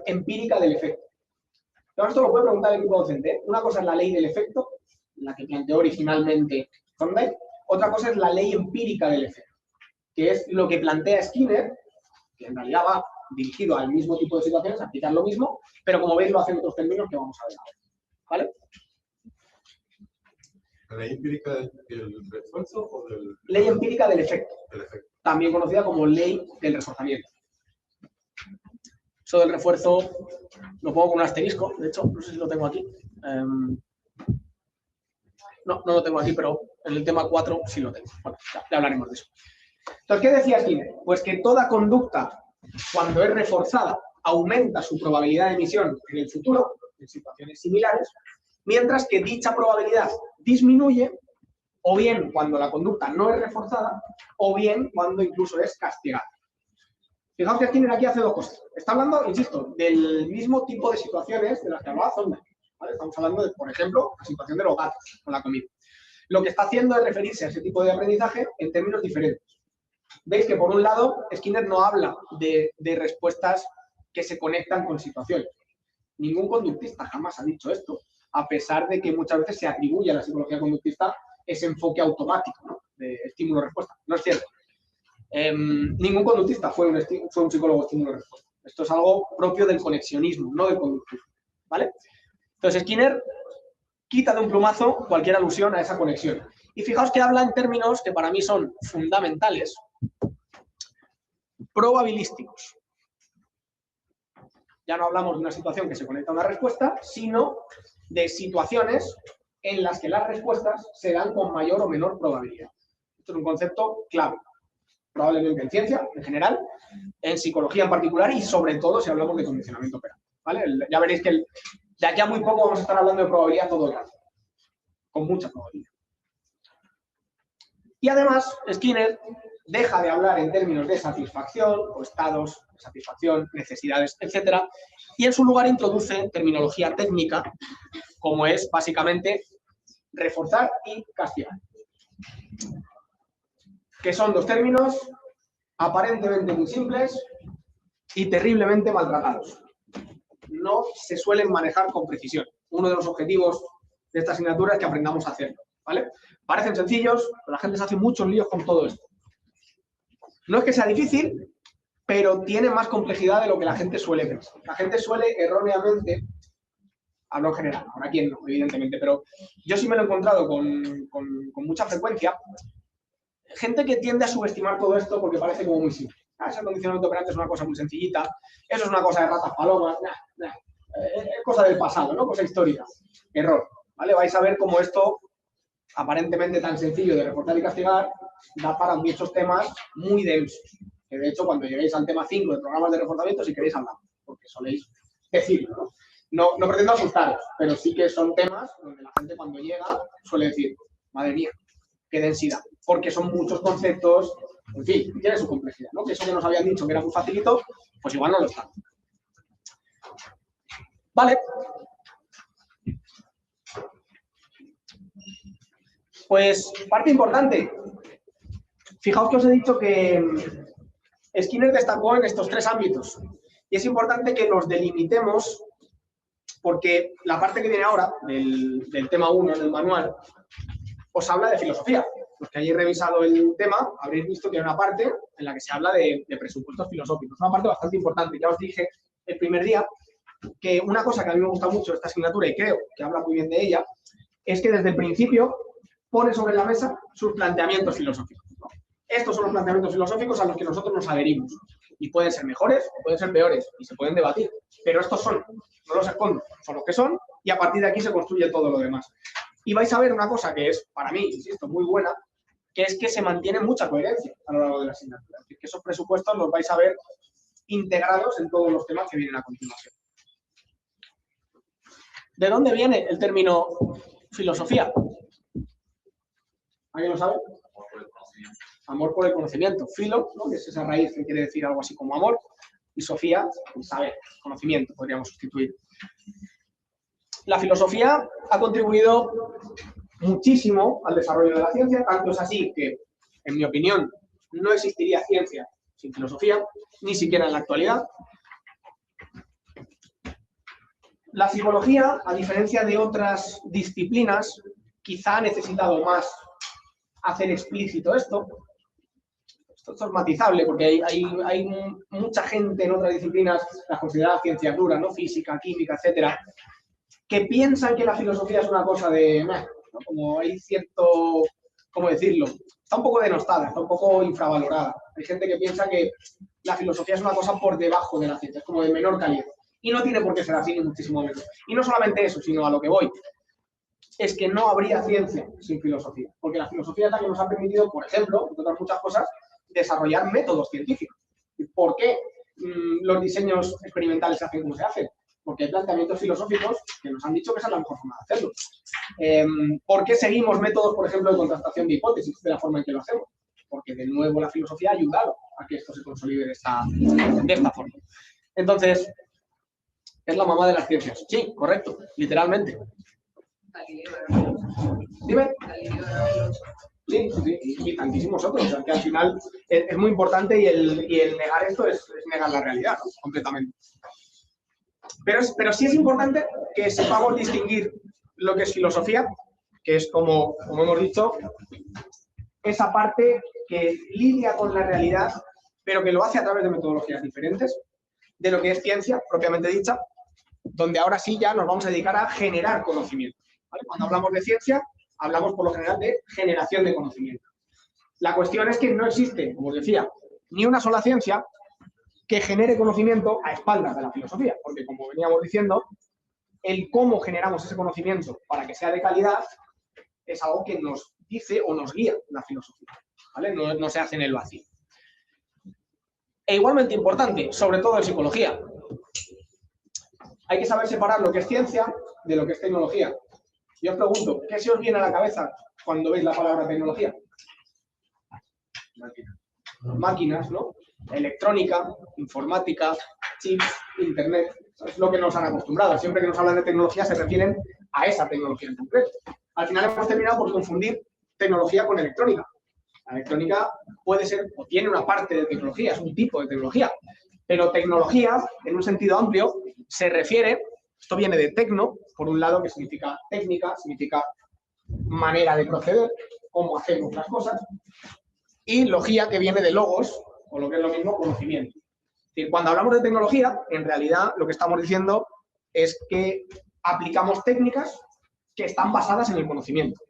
empírica del efecto. Pero esto lo puede preguntar el equipo docente, ¿eh? Una cosa es la ley del efecto, la que planteó originalmente Thorndike, otra cosa es la ley empírica del efecto, que es lo que plantea Skinner, que en realidad va dirigido al mismo tipo de situaciones, a aplicar lo mismo, pero como veis lo hace en otros términos que vamos a ver ahora. ¿Vale? ¿La ley empírica del refuerzo o del...? Ley empírica del efecto, también conocida como ley del reforzamiento. Eso del refuerzo lo pongo con un asterisco, de hecho, no sé si lo tengo aquí. No lo tengo aquí, pero en el tema 4 sí lo tengo. Bueno, ya hablaremos de eso. Entonces, ¿qué decía Skinner? Pues que toda conducta, cuando es reforzada, aumenta su probabilidad de emisión en el futuro, en situaciones similares, mientras que dicha probabilidad disminuye, o bien cuando la conducta no es reforzada, o bien cuando incluso es castigada. Fijaos que Skinner aquí hace 2 cosas. Está hablando, insisto, del mismo tipo de situaciones de las que hablaba Thorndike. ¿Vale? Estamos hablando de, por ejemplo, la situación de los gatos con la comida. Lo que está haciendo es referirse a ese tipo de aprendizaje en términos diferentes. Veis que, por un lado, Skinner no habla de respuestas que se conectan con situaciones. Ningún conductista jamás ha dicho esto, a pesar de que muchas veces se atribuye a la psicología conductista ese enfoque automático, ¿no? De estímulo-respuesta. No es cierto. Ningún conductista fue un psicólogo estímulo-respuesta. Esto es algo propio del conexionismo, no del conductismo, ¿vale? Entonces Skinner quita de un plumazo cualquier alusión a esa conexión. Y fijaos que habla en términos que para mí son fundamentales, probabilísticos. Ya no hablamos de una situación que se conecta a una respuesta, sino de situaciones en las que las respuestas se dan con mayor o menor probabilidad. Esto es un concepto clave, probablemente en ciencia en general, en psicología en particular y sobre todo si hablamos de condicionamiento operante, ¿vale? Ya veréis que de aquí a muy poco vamos a estar hablando de probabilidad todo el rato, con mucha probabilidad. Y además, Skinner deja de hablar en términos de satisfacción o estados de satisfacción, necesidades, etc. Y en su lugar introduce terminología técnica, como es básicamente reforzar y castigar. Que son dos términos aparentemente muy simples y terriblemente maltratados. No se suelen manejar con precisión. Uno de los objetivos de esta asignatura es que aprendamos a hacerlo, ¿vale? Parecen sencillos, pero la gente se hace muchos líos con todo esto. No es que sea difícil, pero tiene más complejidad de lo que la gente suele pensar. La gente suele erróneamente, hablo en general, ahora quién no, evidentemente, pero yo sí me lo he encontrado con mucha frecuencia, gente que tiende a subestimar todo esto porque parece como muy simple. Ese condicionamiento operante es una cosa muy sencillita, eso es una cosa de ratas palomas, es cosa del pasado, ¿no? Cosa histórica. Error, ¿vale? Vais a ver cómo esto, aparentemente tan sencillo de reforzar y castigar, da para muchos temas muy densos. Que de hecho, cuando lleguéis al tema 5 de programas de reforzamiento, si queréis hablar, porque soléis decirlo, ¿no? No pretendo asustaros, pero sí que son temas donde la gente cuando llega suele decir, madre mía, qué densidad, porque son muchos conceptos, en fin, tiene su complejidad, ¿no? Que eso que nos habían dicho que era muy facilito, pues igual no lo está. Vale. Pues parte importante. Fijaos que os he dicho que Skinner destacó en estos tres ámbitos. Y es importante que los delimitemos porque la parte que viene ahora, del tema 1 del manual, os habla de filosofía. Los que hayáis revisado el tema, habréis visto que hay una parte en la que se habla de presupuestos filosóficos. Una parte bastante importante. Ya os dije el primer día que una cosa que a mí me gusta mucho de esta asignatura, y creo que habla muy bien de ella, es que desde el principio pone sobre la mesa sus planteamientos filosóficos. Estos son los planteamientos filosóficos a los que nosotros nos adherimos. Y pueden ser mejores o pueden ser peores, y se pueden debatir. Pero estos son, no los escondo, son los que son, y a partir de aquí se construye todo lo demás. Y vais a ver una cosa que es, para mí, insisto, muy buena, que es que se mantiene mucha coherencia a lo largo de la asignatura. Es decir, que esos presupuestos los vais a ver integrados en todos los temas que vienen a continuación. ¿De dónde viene el término filosofía? ¿Alguien lo sabe? Amor por el conocimiento. Filo, ¿no? Que es esa raíz que quiere decir algo así como amor. Y Sofía, saber, conocimiento, podríamos sustituir. La filosofía ha contribuido muchísimo al desarrollo de la ciencia, tanto es así que, en mi opinión, no existiría ciencia sin filosofía, ni siquiera en la actualidad. La psicología, a diferencia de otras disciplinas, quizá ha necesitado más hacer explícito esto. Esto es matizable porque hay mucha gente en otras disciplinas, las consideradas ciencias duras, ¿no? Física, química, etcétera, que piensan que la filosofía es una cosa de, ¿no? Como hay cierto, ¿cómo decirlo? Está un poco denostada, está un poco infravalorada. Hay gente que piensa que la filosofía es una cosa por debajo de la ciencia, es como de menor calidad. Y no tiene por qué ser así, ni muchísimo menos. Y no solamente eso, sino a lo que voy. Es que no habría ciencia sin filosofía. Porque la filosofía es la que nos ha permitido, por ejemplo, entre otras muchas cosas, desarrollar métodos científicos. ¿Por qué los diseños experimentales se hacen como se hacen? Porque hay planteamientos filosóficos que nos han dicho que esa es la mejor forma de hacerlo. ¿Por qué seguimos métodos, por ejemplo, de contrastación de hipótesis de la forma en que lo hacemos? Porque, de nuevo, la filosofía ha ayudado a que esto se consolide de esta forma. Entonces, es la mamá de las ciencias. Sí, correcto, literalmente. Dime. Sí, y tantísimos otros. O sea, que al final es muy importante y el negar esto es negar la realidad, ¿no? Completamente. Pero sí es importante que sepamos distinguir lo que es filosofía, que es como hemos dicho, esa parte que lidia con la realidad, pero que lo hace a través de metodologías diferentes de lo que es ciencia, propiamente dicha, donde ahora sí ya nos vamos a dedicar a generar conocimiento, ¿vale? Cuando hablamos de ciencia, hablamos por lo general de generación de conocimiento. La cuestión es que no existe, como os decía, ni una sola ciencia que genere conocimiento a espaldas de la filosofía, porque como veníamos diciendo, el cómo generamos ese conocimiento para que sea de calidad es algo que nos dice o nos guía la filosofía, ¿vale? No se hace en el vacío. E igualmente importante, sobre todo en psicología, hay que saber separar lo que es ciencia de lo que es tecnología. Yo os pregunto, ¿qué se os viene a la cabeza cuando veis la palabra tecnología? Máquinas, ¿no? Electrónica, informática, chips, internet. Es lo que nos han acostumbrado. Siempre que nos hablan de tecnología se refieren a esa tecnología en concreto. Al final hemos terminado por confundir tecnología con electrónica. La electrónica puede ser o tiene una parte de tecnología, es un tipo de tecnología. Pero tecnología, en un sentido amplio, se refiere, esto viene de tecno, por un lado, que significa técnica, significa manera de proceder, cómo hacemos las cosas, y logía, que viene de logos, o lo que es lo mismo, conocimiento. Es decir, cuando hablamos de tecnología, en realidad lo que estamos diciendo es que aplicamos técnicas que están basadas en el conocimiento.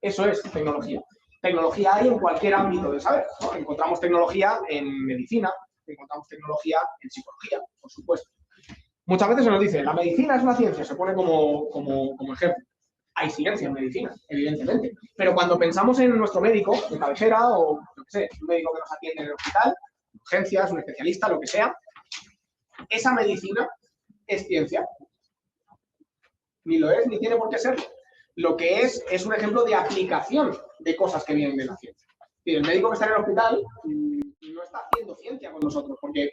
Eso es tecnología. Tecnología hay en cualquier ámbito del saber, ¿no? Encontramos tecnología en medicina, encontramos tecnología en psicología, por supuesto. Muchas veces se nos dice, la medicina es una ciencia, se pone como ejemplo. Hay ciencia en medicina, evidentemente. Pero cuando pensamos en nuestro médico de cabecera o, yo qué sé, un médico que nos atiende en el hospital, urgencias, un especialista, lo que sea, esa medicina es ciencia. Ni lo es, ni tiene por qué serlo. Lo que es un ejemplo de aplicación de cosas que vienen de la ciencia. Y el médico que está en el hospital no está haciendo ciencia con nosotros, porque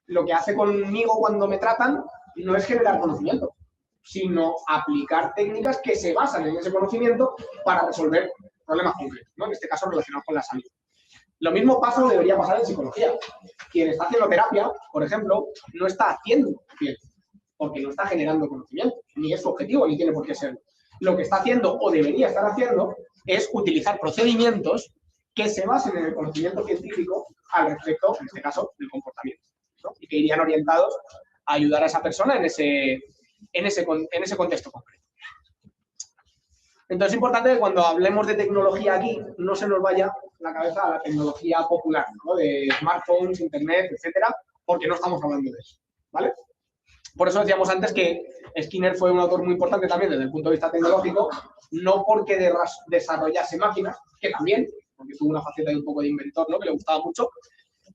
lo que hace conmigo cuando me tratan no es generar conocimiento, sino aplicar técnicas que se basan en ese conocimiento para resolver problemas concretos, ¿no? En este caso relacionados con la salud. Lo mismo pasa o debería pasar en psicología. Quien está haciendo terapia, por ejemplo, no está haciendo ciencia, porque no está generando conocimiento, ni es su objetivo, ni tiene por qué serlo. Lo que está haciendo o debería estar haciendo es utilizar procedimientos que se basen en el conocimiento científico al respecto, en este caso, del comportamiento, ¿no? Y que irían orientados a ayudar a esa persona en ese contexto concreto. Entonces es importante que cuando hablemos de tecnología aquí no se nos vaya la cabeza a la tecnología popular, ¿no? De smartphones, internet, etcétera, porque no estamos hablando de eso, ¿vale? Por eso decíamos antes que Skinner fue un autor muy importante también desde el punto de vista tecnológico, no porque desarrollase máquinas, que también, porque tuvo una faceta de un poco de inventor, ¿no? Que le gustaba mucho,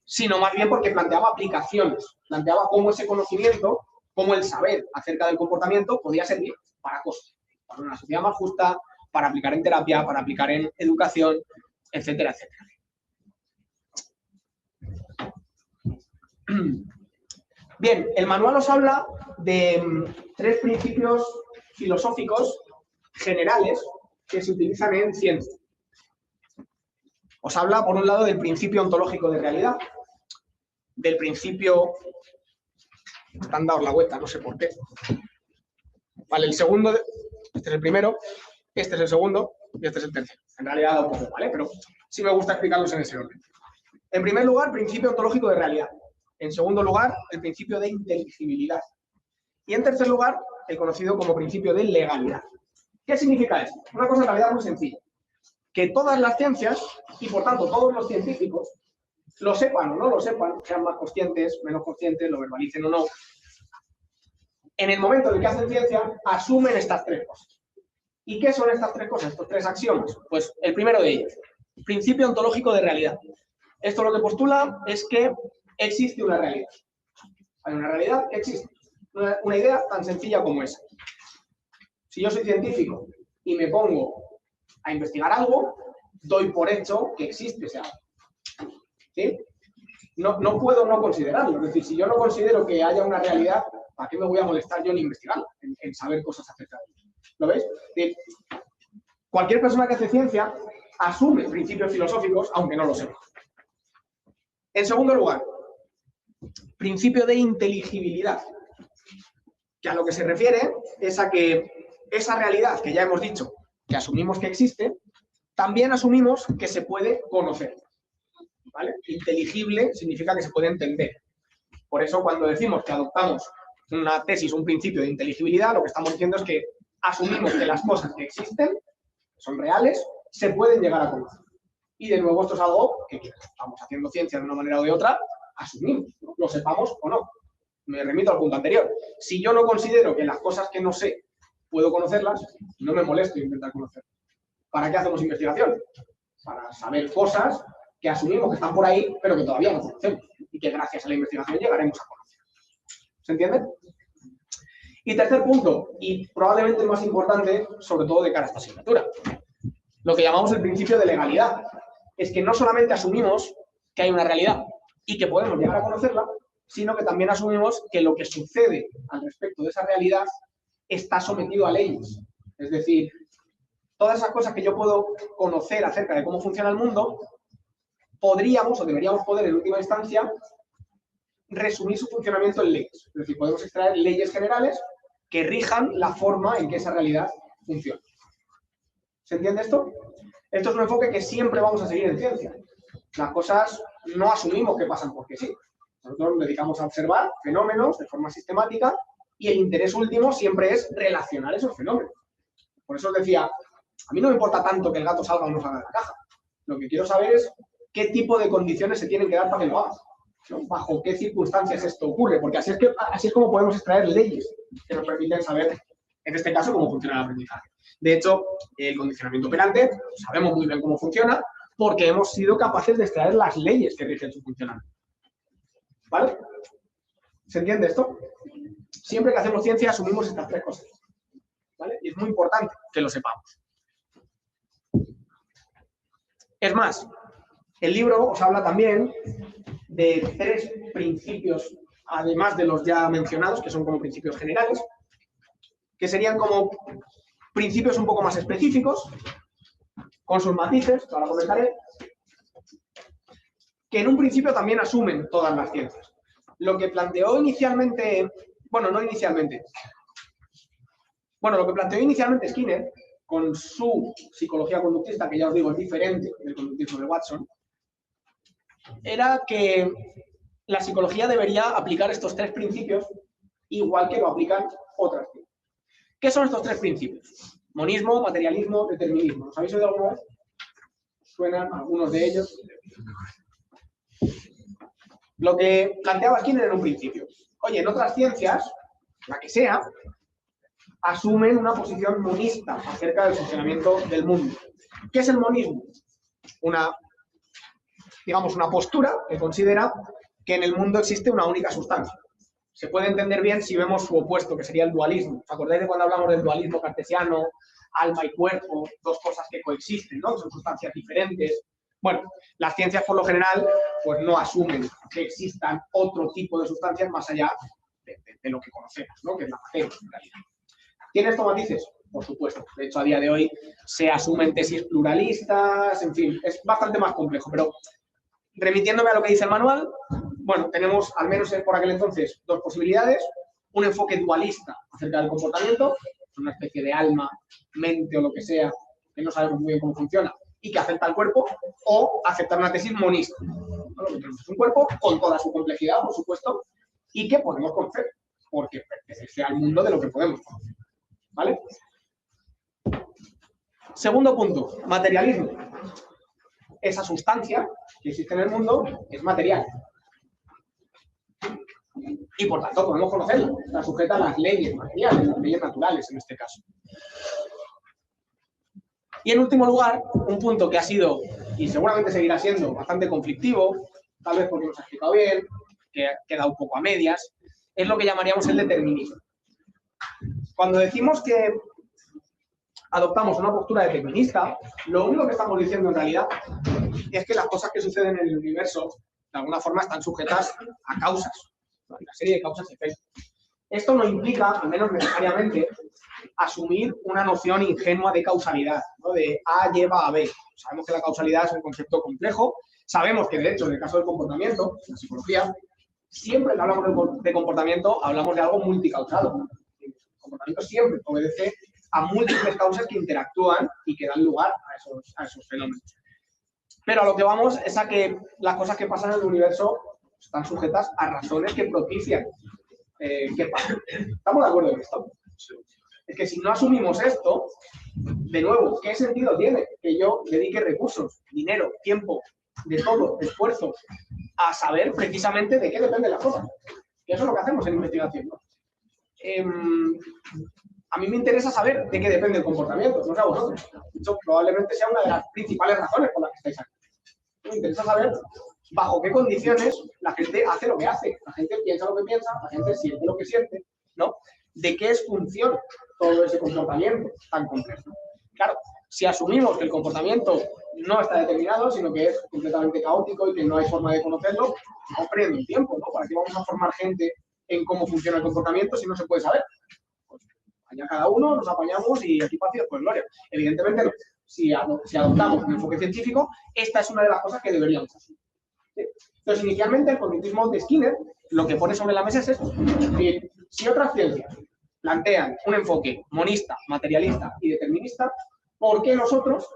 sino más bien porque planteaba aplicaciones, planteaba cómo ese conocimiento, cómo el saber acerca del comportamiento podía servir para cosas, para una sociedad más justa, para aplicar en terapia, para aplicar en educación, etcétera, etcétera. Bien, el manual os habla de 3 principios filosóficos generales que se utilizan en ciencia. Os habla, por un lado, del principio ontológico de realidad, del principio... Están dados la vuelta, no sé por qué. Vale, el segundo, este es el primero, este es el segundo y este es el tercero. En realidad da un poco, ¿vale? Pero sí me gusta explicarlos en ese orden. En primer lugar, principio ontológico de realidad. En segundo lugar, el principio de inteligibilidad. Y en tercer lugar, el conocido como principio de legalidad. ¿Qué significa esto? Una cosa en realidad muy sencilla. Que todas las ciencias, y por tanto todos los científicos, lo sepan o no lo sepan, sean más conscientes, menos conscientes, lo verbalicen o no, en el momento en que hacen ciencia, asumen estas 3 cosas. ¿Y qué son estas 3 cosas, estos 3 axiomas? Pues el primero de ellos, principio ontológico de realidad. Esto lo que postula es que existe una realidad. Hay una realidad que existe. Una idea tan sencilla como esa. Si yo soy científico y me pongo a investigar algo, doy por hecho que existe ese algo. ¿Sí? No puedo no considerarlo. Es decir, si yo no considero que haya una realidad, ¿para qué me voy a molestar yo en investigarla? En saber cosas acerca de ello. ¿Lo veis? Cualquier persona que hace ciencia asume principios filosóficos, aunque no lo sepa. En segundo lugar, principio de inteligibilidad, que a lo que se refiere es a que esa realidad que ya hemos dicho que asumimos que existe, también asumimos que se puede conocer. ¿Vale? Inteligible significa que se puede entender. Por eso cuando decimos que adoptamos una tesis, un principio de inteligibilidad, lo que estamos diciendo es que asumimos que las cosas que existen, que son reales, se pueden llegar a conocer. Y de nuevo esto es algo que estamos haciendo ciencia de una manera o de otra, asumimos, ¿no? Lo sepamos o no. Me remito al punto anterior. Si yo no considero que las cosas que no sé puedo conocerlas, no me molesto en intentar conocerlas. ¿Para qué hacemos investigación? Para saber cosas que asumimos que están por ahí, pero que todavía no conocemos. Y que gracias a la investigación llegaremos a conocer. ¿Se entiende? Y tercer punto, y probablemente el más importante, sobre todo de cara a esta asignatura, lo que llamamos el principio de legalidad. Es que no solamente asumimos que hay una realidad y que podemos llegar a conocerla, sino que también asumimos que lo que sucede al respecto de esa realidad está sometido a leyes. Es decir, todas esas cosas que yo puedo conocer acerca de cómo funciona el mundo, podríamos o deberíamos poder en última instancia resumir su funcionamiento en leyes. Es decir, podemos extraer leyes generales que rijan la forma en que esa realidad funciona. ¿Se entiende esto? Esto es un enfoque que siempre vamos a seguir en ciencia. Las cosas no asumimos que pasan porque sí. Nosotros nos dedicamos a observar fenómenos de forma sistemática y el interés último siempre es relacionar esos fenómenos. Por eso os decía, a mí no me importa tanto que el gato salga o no salga de la caja. Lo que quiero saber es qué tipo de condiciones se tienen que dar para que lo hagas, ¿no? Bajo qué circunstancias esto ocurre, porque así es como podemos extraer leyes que nos permiten saber, en este caso, cómo funciona el aprendizaje. De hecho, el condicionamiento operante sabemos muy bien cómo funciona porque hemos sido capaces de extraer las leyes que rigen su funcionamiento. ¿Vale? ¿Se entiende esto? Siempre que hacemos ciencia asumimos estas tres cosas. ¿Vale? Y es muy importante que lo sepamos. Es más, el libro os habla también de tres principios, además de los ya mencionados, que son como principios generales, que serían como principios un poco más específicos, con sus matices, ahora comentaré, que en un principio también asumen todas las ciencias. Lo que planteó inicialmente, bueno, no inicialmente, bueno, lo que planteó inicialmente Skinner, con su psicología conductista, que ya os digo es diferente del conductismo de Watson, era que la psicología debería aplicar estos tres principios igual que lo aplican otras ciencias. ¿Qué son estos tres principios? Monismo, materialismo, determinismo. ¿Los habéis oído alguna vez? ¿Suenan algunos de ellos? Lo que planteaba Skinner en un principio. Oye, en otras ciencias, la que sea, asumen una posición monista acerca del funcionamiento del mundo. ¿Qué es el monismo? Digamos, una postura que considera que en el mundo existe una única sustancia. Se puede entender bien si vemos su opuesto, que sería el dualismo. ¿Os acordáis de cuando hablamos del dualismo cartesiano, alma y cuerpo, dos cosas que coexisten, ¿no? Son sustancias diferentes. Bueno, las ciencias por lo general pues no asumen que existan otro tipo de sustancias más allá de lo que conocemos, ¿no? Que es la materia, en realidad. ¿Tiene estos matices? Por supuesto. De hecho, a día de hoy se asumen tesis pluralistas, en fin, es bastante más complejo, pero remitiéndome a lo que dice el manual, bueno, tenemos, al menos por aquel entonces, dos posibilidades. Un enfoque dualista acerca del comportamiento, una especie de alma, mente o lo que sea, que no sabemos muy bien cómo funciona, y que afecta al cuerpo, o aceptar una tesis monista. Lo que tenemos es un cuerpo con toda su complejidad, por supuesto, y que podemos conocer, porque pertenece al mundo de lo que podemos conocer. ¿Vale? Segundo punto, materialismo. Esa sustancia que existe en el mundo es material. Y por tanto podemos conocerla. Está sujeta a las leyes materiales, las leyes naturales en este caso. Y en último lugar, un punto que ha sido, y seguramente seguirá siendo, bastante conflictivo, tal vez porque no se ha explicado bien, que queda un poco a medias, es lo que llamaríamos el determinismo. Cuando decimos que adoptamos una postura determinista, lo único que estamos diciendo en realidad es que las cosas que suceden en el universo de alguna forma están sujetas a causas, ¿no? Una serie de causas y efectos. Esto no implica, al menos necesariamente, asumir una noción ingenua de causalidad, ¿no? De A lleva a B. Sabemos que la causalidad es un concepto complejo, sabemos que de hecho en el caso del comportamiento, en la psicología, siempre que hablamos de comportamiento hablamos de algo multicausado. El comportamiento siempre obedece a múltiples causas que interactúan y que dan lugar a esos fenómenos. Pero a lo que vamos es a que las cosas que pasan en el universo están sujetas a razones que propician que pasen. ¿Estamos de acuerdo en esto? Es que si no asumimos esto, de nuevo, ¿qué sentido tiene que yo dedique recursos, dinero, tiempo, de todo, esfuerzo, a saber precisamente de qué dependen las cosas? Que eso es lo que hacemos en investigación, ¿no? A mí me interesa saber de qué depende el comportamiento, no sé a vosotros. De hecho, probablemente sea una de las principales razones por las que estáis aquí. Me interesa saber bajo qué condiciones la gente hace lo que hace, la gente piensa lo que piensa, la gente siente lo que siente, ¿no? De qué es función todo ese comportamiento tan complejo. Claro, si asumimos que el comportamiento no está determinado, sino que es completamente caótico y que no hay forma de conocerlo, estamos perdiendo el tiempo, ¿no? ¿Para qué vamos a formar gente en cómo funciona el comportamiento si no se puede saber? Pues allá cada uno, nos apañamos y aquí partidos por gloria. Evidentemente no. Si adoptamos un enfoque científico, esta es una de las cosas que deberíamos hacer. ¿Sí? Entonces, inicialmente, el cognitismo de Skinner lo que pone sobre la mesa es esto. Si otras ciencias plantean un enfoque monista, materialista y determinista, ¿por qué nosotros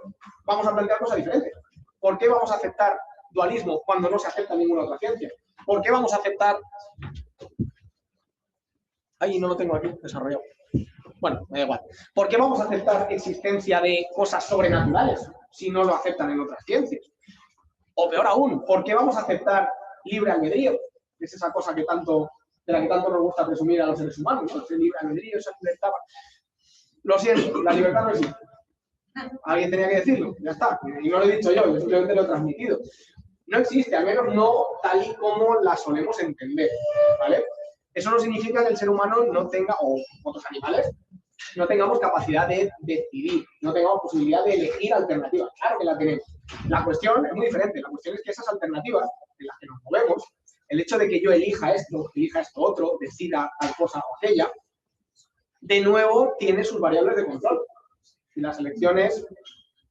vamos a plantear cosas diferentes? ¿Por qué vamos a aceptar dualismo cuando no se acepta ninguna otra ciencia? ¿Por qué vamos a aceptar... Ay, no lo tengo aquí desarrollado. Bueno, me da igual. ¿Por qué vamos a aceptar existencia de cosas sobrenaturales si no lo aceptan en otras ciencias? O peor aún, ¿por qué vamos a aceptar libre albedrío? Que es esa cosa de la que tanto nos gusta presumir a los seres humanos, ¿no? Ese libre albedrío, esa libertad. Lo siento, la libertad no existe. Alguien tenía que decirlo, ya está. Y no lo he dicho yo simplemente lo he transmitido. No existe, al menos no tal y como la solemos entender, ¿vale? Eso no significa que el ser humano no tenga, o otros animales, no tengamos capacidad de decidir, no tengamos posibilidad de elegir alternativas. Claro que la tenemos. La cuestión es muy diferente. La cuestión es que esas alternativas en las que nos movemos, el hecho de que yo elija esto otro, decida tal cosa o aquella, de nuevo tiene sus variables de control. Y las elecciones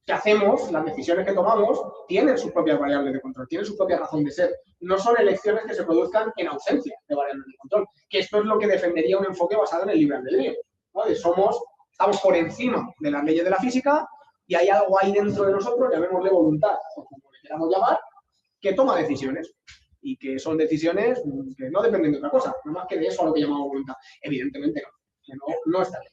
que hacemos, las decisiones que tomamos, tienen sus propias variables de control, tienen su propia razón de ser. No son elecciones que se produzcan en ausencia de variables de control, que esto es lo que defendería un enfoque basado en el libre albedrío. ¿Vale? Estamos por encima de las leyes de la física y hay algo ahí dentro de nosotros, llamémosle voluntad, o como le queramos llamar, que toma decisiones. Y que son decisiones que no dependen de otra cosa, no más que de eso a lo que llamamos voluntad. Evidentemente no, que no está bien.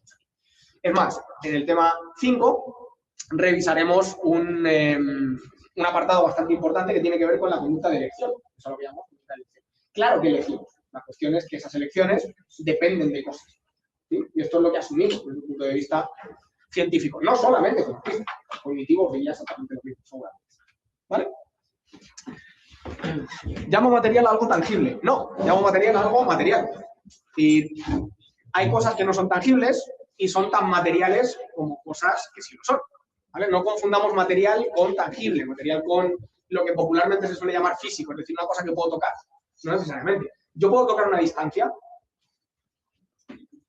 Es más, en el tema 5 revisaremos un apartado bastante importante que tiene que ver con la conducta de elección. Eso es lo que llamamos conducta de elección. Claro que elegimos. La cuestión es que esas elecciones dependen de cosas. ¿Sí? Y esto es lo que asumimos desde un punto de vista científico. No solamente cognitivo, que ya exactamente lo mismo, seguramente. ¿Vale? ¿Llamo material a algo tangible? No, llamo material a algo material. Y hay cosas que no son tangibles y son tan materiales como cosas que sí lo son. ¿Vale? No confundamos material con tangible, material con lo que popularmente se suele llamar físico, es decir, una cosa que puedo tocar. No necesariamente. ¿Yo puedo tocar una distancia?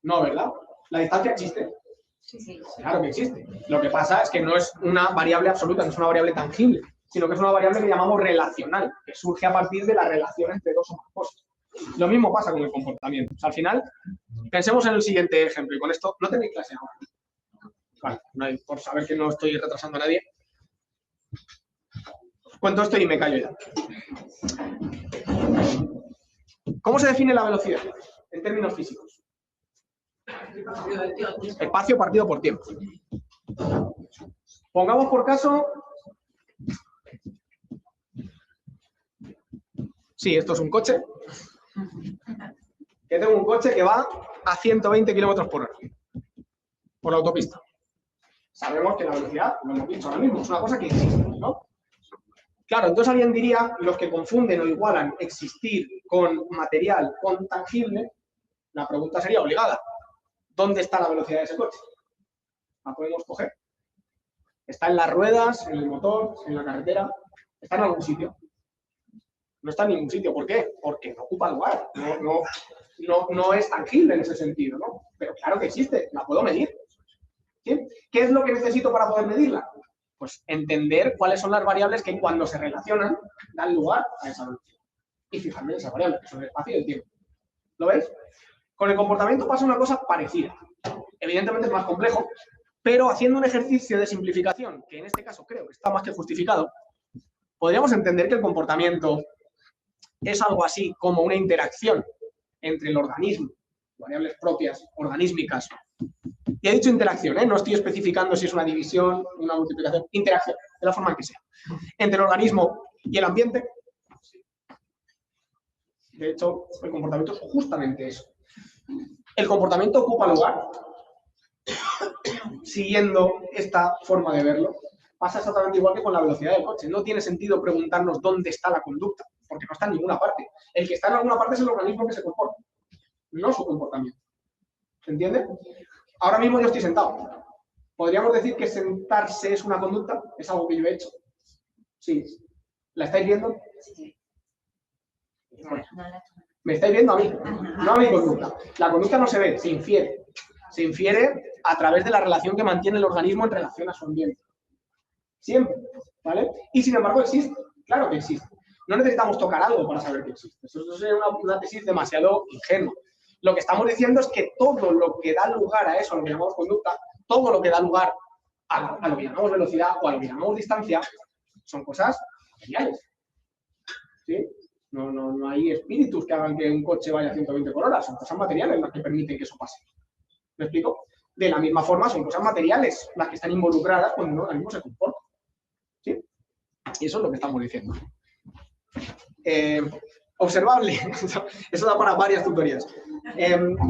No, ¿verdad? ¿La distancia existe? Sí. Claro que existe. Lo que pasa es que no es una variable absoluta, no es una variable tangible, sino que es una variable que llamamos relacional, que surge a partir de la relación entre dos o más cosas. Lo mismo pasa con el comportamiento. O sea, al final, pensemos en el siguiente ejemplo, y con esto no tenéis clase ahora. Vale, no hay, por saber que no estoy retrasando a nadie. Cuento esto y me callo ya. ¿Cómo se define la velocidad en términos físicos? Espacio partido por tiempo. Pongamos por caso... Sí, esto es un coche. Que tengo un coche que va a 120 km por hora por la autopista. Sabemos que la velocidad, lo hemos dicho ahora mismo, es una cosa que existe, ¿no? Claro, entonces alguien diría, los que confunden o igualan existir con material, con tangible, la pregunta sería obligada. ¿Dónde está la velocidad de ese coche? ¿La podemos coger? ¿Está en las ruedas, en el motor, en la carretera? ¿Está en algún sitio? No está en ningún sitio. ¿Por qué? Porque no ocupa lugar. No es tangible en ese sentido, ¿no? Pero claro que existe, la puedo medir. ¿Sí? ¿Qué es lo que necesito para poder medirla? Pues entender cuáles son las variables que cuando se relacionan dan lugar a esa velocidad. Y fijarme en esas variables, que son el espacio y el tiempo. ¿Lo veis? Con el comportamiento pasa una cosa parecida. Evidentemente es más complejo, Pero haciendo un ejercicio de simplificación, que en este caso creo que está más que justificado, podríamos entender que el comportamiento es algo así como una interacción entre el organismo, variables propias, organísmicas. Y he dicho interacción, no estoy especificando si es una división, una multiplicación, interacción, de la forma en que sea. Entre el organismo y el ambiente. De hecho, el comportamiento es justamente eso. El comportamiento ocupa lugar, siguiendo esta forma de verlo. Pasa exactamente igual que con la velocidad del coche. No tiene sentido preguntarnos dónde está la conducta, porque no está en ninguna parte. El que está en alguna parte es el organismo que se comporta, no su comportamiento. ¿Se entiende? Ahora mismo yo estoy sentado. ¿Podríamos decir que sentarse es una conducta? ¿Es algo que yo he hecho? Sí. ¿La estáis viendo? Sí. Bueno, me estáis viendo a mí, no a mi conducta. La conducta no se ve, se infiere. Se infiere a través de la relación que mantiene el organismo en relación a su ambiente. Siempre, ¿vale? Y sin embargo existe, claro que existe. No necesitamos tocar algo para saber que existe. Eso sería una tesis demasiado ingenua. Lo que estamos diciendo es que todo lo que da lugar a eso, a lo que llamamos conducta, todo lo que da lugar a lo que llamamos velocidad o a lo que llamamos distancia, son cosas materiales. ¿Sí? No hay espíritus que hagan que un coche vaya a 120 por hora, son cosas materiales las que permiten que eso pase. ¿Me explico? De la misma forma, son cosas materiales las que están involucradas cuando un organismo se comporta. ¿Sí? Y eso es lo que estamos diciendo. Observable, eso da para varias tutorías.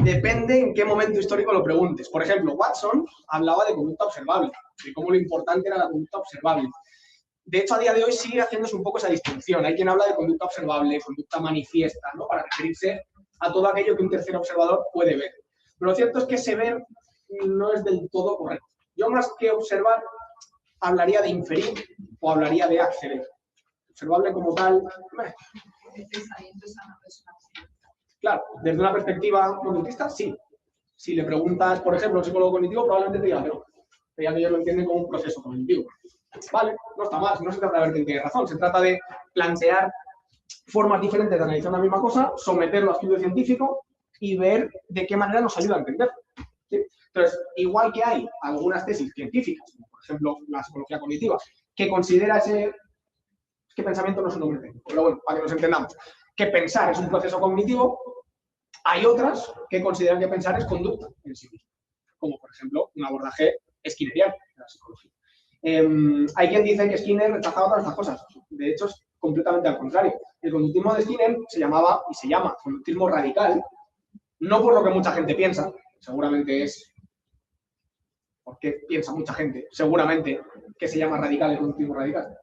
Depende en qué momento histórico lo preguntes. Por ejemplo, Watson hablaba de conducta observable, de cómo lo importante era la conducta observable. De hecho, a día de hoy sigue haciéndose un poco esa distinción. Hay quien habla de conducta observable, conducta manifiesta, ¿no? Para referirse a todo aquello que un tercer observador puede ver. Pero lo cierto es que ese ver no es del todo correcto. Yo más que observar, hablaría de inferir o hablaría de acceder. Observable como tal, claro, desde una perspectiva conductista, sí. Si le preguntas, por ejemplo, a un psicólogo cognitivo, probablemente te diga que no. Ya que ellos lo entienden como un proceso cognitivo. Vale, no está mal, no se trata de ver quién tiene razón, se trata de plantear formas diferentes de analizar una misma cosa, someterlo a estudio científico y ver de qué manera nos ayuda a entenderlo. ¿Sí? Entonces, igual que hay algunas tesis científicas, como por ejemplo la psicología cognitiva, que considera que pensamiento no es un nombre técnico, pero bueno, para que nos entendamos, que pensar es un proceso cognitivo, hay otras que consideran que pensar es conducta en sí mismo, como por ejemplo un abordaje skinneriano de la psicología. Hay quien dice que Skinner rechazaba todas estas cosas. De hecho, es completamente al contrario. El conductismo de Skinner se llamaba y se llama conductismo radical, no por lo que mucha gente piensa, seguramente es porque piensa mucha gente, seguramente que se llama radical el conductismo radical.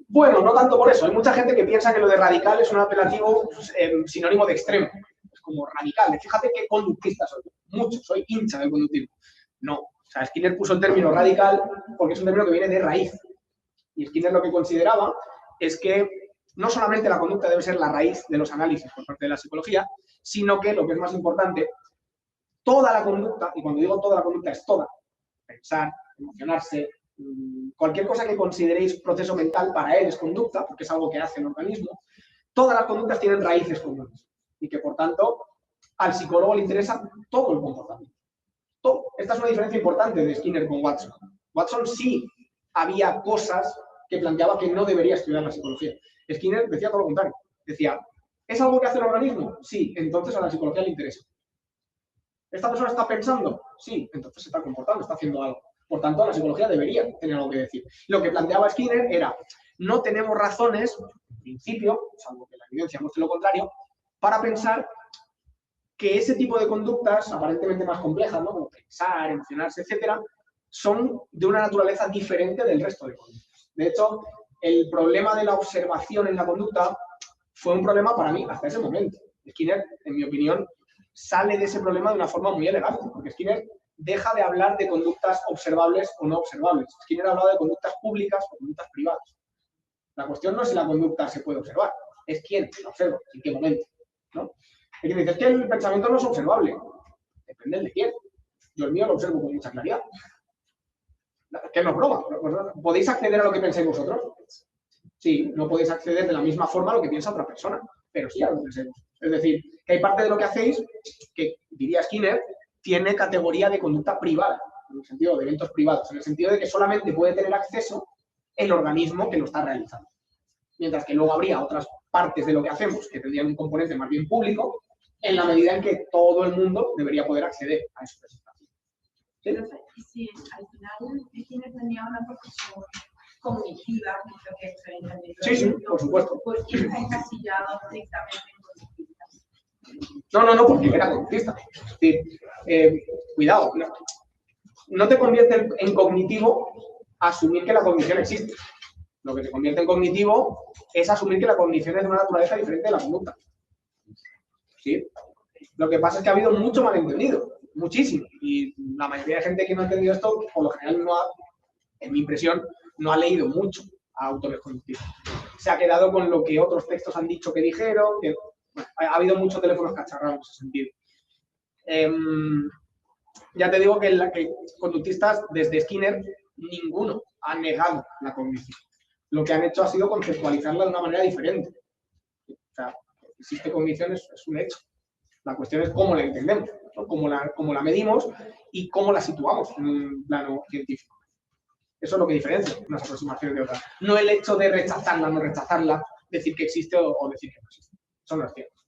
Bueno, no tanto por eso. Hay mucha gente que piensa que lo de radical es un apelativo sinónimo de extremo. Como radical, fíjate qué conductista soy, mucho, soy hincha del conductismo. No, o sea, Skinner puso el término radical porque es un término que viene de raíz. Y Skinner lo que consideraba es que no solamente la conducta debe ser la raíz de los análisis por parte de la psicología, sino que, lo que es más importante, toda la conducta, y cuando digo toda la conducta es toda, pensar, emocionarse, cualquier cosa que consideréis proceso mental para él es conducta, porque es algo que hace el organismo, todas las conductas tienen raíces comunes. Y que, por tanto, al psicólogo le interesa todo el comportamiento. Todo. Esta es una diferencia importante de Skinner con Watson. Watson sí había cosas que planteaba que no debería estudiar la psicología. Skinner decía todo lo contrario. Decía, ¿es algo que hace el organismo? Sí, entonces a la psicología le interesa. ¿Esta persona está pensando? Sí, entonces se está comportando, está haciendo algo. Por tanto, la psicología debería tener algo que decir. Lo que planteaba Skinner era, no tenemos razones, en principio, salvo que la evidencia muestre lo contrario, para pensar que ese tipo de conductas, aparentemente más complejas, ¿no? Como pensar, emocionarse, etcétera, son de una naturaleza diferente del resto de conductas. De hecho, el problema de la observación en la conducta fue un problema para mí hasta ese momento. Skinner, en mi opinión, sale de ese problema de una forma muy elegante, porque Skinner deja de hablar de conductas observables o no observables. Skinner hablaba de conductas públicas o conductas privadas. La cuestión no es si la conducta se puede observar, es quién la observa, en qué momento. ¿No? Hay quien dice que el pensamiento no es observable. Depende de quién. Yo el mío lo observo con mucha claridad. ¿Qué no es broma? ¿Podéis acceder a lo que pensáis vosotros? Sí, no podéis acceder de la misma forma a lo que piensa otra persona, pero sí a lo que pensáis vosotros. Es decir, que hay parte de lo que hacéis que, diría Skinner, tiene categoría de conducta privada, en el sentido de eventos privados, en el sentido de que solamente puede tener acceso el organismo que lo está realizando. Mientras que luego habría otras partes de lo que hacemos que tendrían un componente más bien público, en la medida en que todo el mundo debería poder acceder a esa presentación. ¿Sí? Y si al final Skinner tenía una profesión cognitiva, creo que es el Sí, sí, por supuesto. ¿Por qué está encasillado estrictamente en conductistas? No, porque era conductista. Es decir, cuidado, no te convierte en cognitivo asumir que la cognición existe. Lo que te convierte en cognitivo es asumir que la cognición es de una naturaleza diferente de la conducta. ¿Sí? Lo que pasa es que ha habido mucho malentendido, muchísimo. Y la mayoría de gente que no ha entendido esto, por lo general, en mi impresión, no ha leído mucho a autores conductistas. Se ha quedado con lo que otros textos han dicho que dijeron, que bueno, ha habido muchos teléfonos cacharrados en ese sentido. Ya te digo que conductistas, desde Skinner, ninguno ha negado la cognición. Lo que han hecho ha sido conceptualizarla de una manera diferente. O sea, existe cognición, es un hecho. La cuestión es cómo la entendemos, ¿no? Cómo la medimos y cómo la situamos en un plano científico. Eso es lo que diferencia unas aproximaciones de otras. No el hecho de rechazarla, no rechazarla, decir que existe o decir que no existe. Eso no es cierto.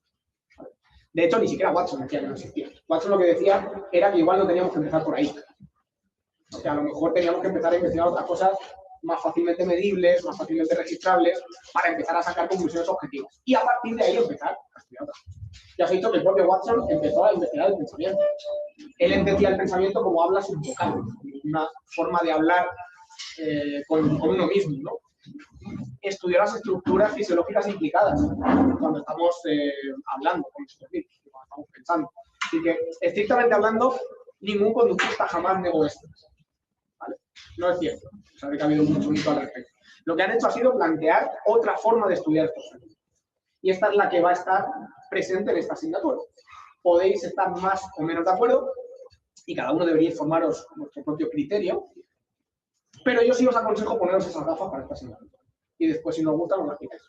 ¿Vale? De hecho, ni siquiera Watson decía que no existía. Watson lo que decía era que igual no teníamos que empezar por ahí. O sea, a lo mejor teníamos que empezar a investigar otras cosas más fácilmente medibles, más fácilmente registrables, para empezar a sacar conclusiones objetivas. Y a partir de ahí empezar a estudiar otras cosas. Ya os he dicho que el propio Watson empezó a investigar el pensamiento. Él entendía el pensamiento como habla subvocal, una forma de hablar con uno mismo, ¿no? Estudió las estructuras fisiológicas implicadas cuando estamos hablando con nosotros mismos, cuando estamos pensando. Así que, estrictamente hablando, ningún conductista jamás negó esto. ¿Vale? No es cierto. Sabe que ha habido mucho mito al respecto. Lo que han hecho ha sido plantear otra forma de estudiar estos fenómenos. Y esta es la que va a estar presente en esta asignatura. Podéis estar más o menos de acuerdo y cada uno deberíais formaros vuestro propio criterio, pero yo sí os aconsejo poneros esas gafas para esta asignatura. Y después, si no os gusta, no las quitáis.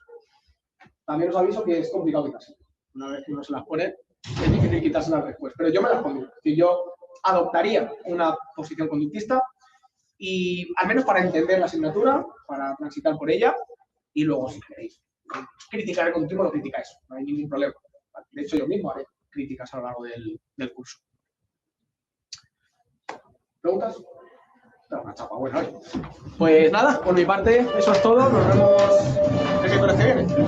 También os aviso que es complicado quitarse. Una vez que uno se las pone, es difícil quitárselas después. Pero yo me las pondría. Si yo adoptaría una posición conductista y al menos para entender la asignatura, para transitar por ella, y luego, si queréis criticar el conductismo, lo criticáis. No hay ningún problema. De hecho, yo mismo haré críticas a lo largo del curso. ¿Preguntas? Una chapa buena hoy. Pues nada, por mi parte, eso es todo. Nos vemos el miércoles que viene.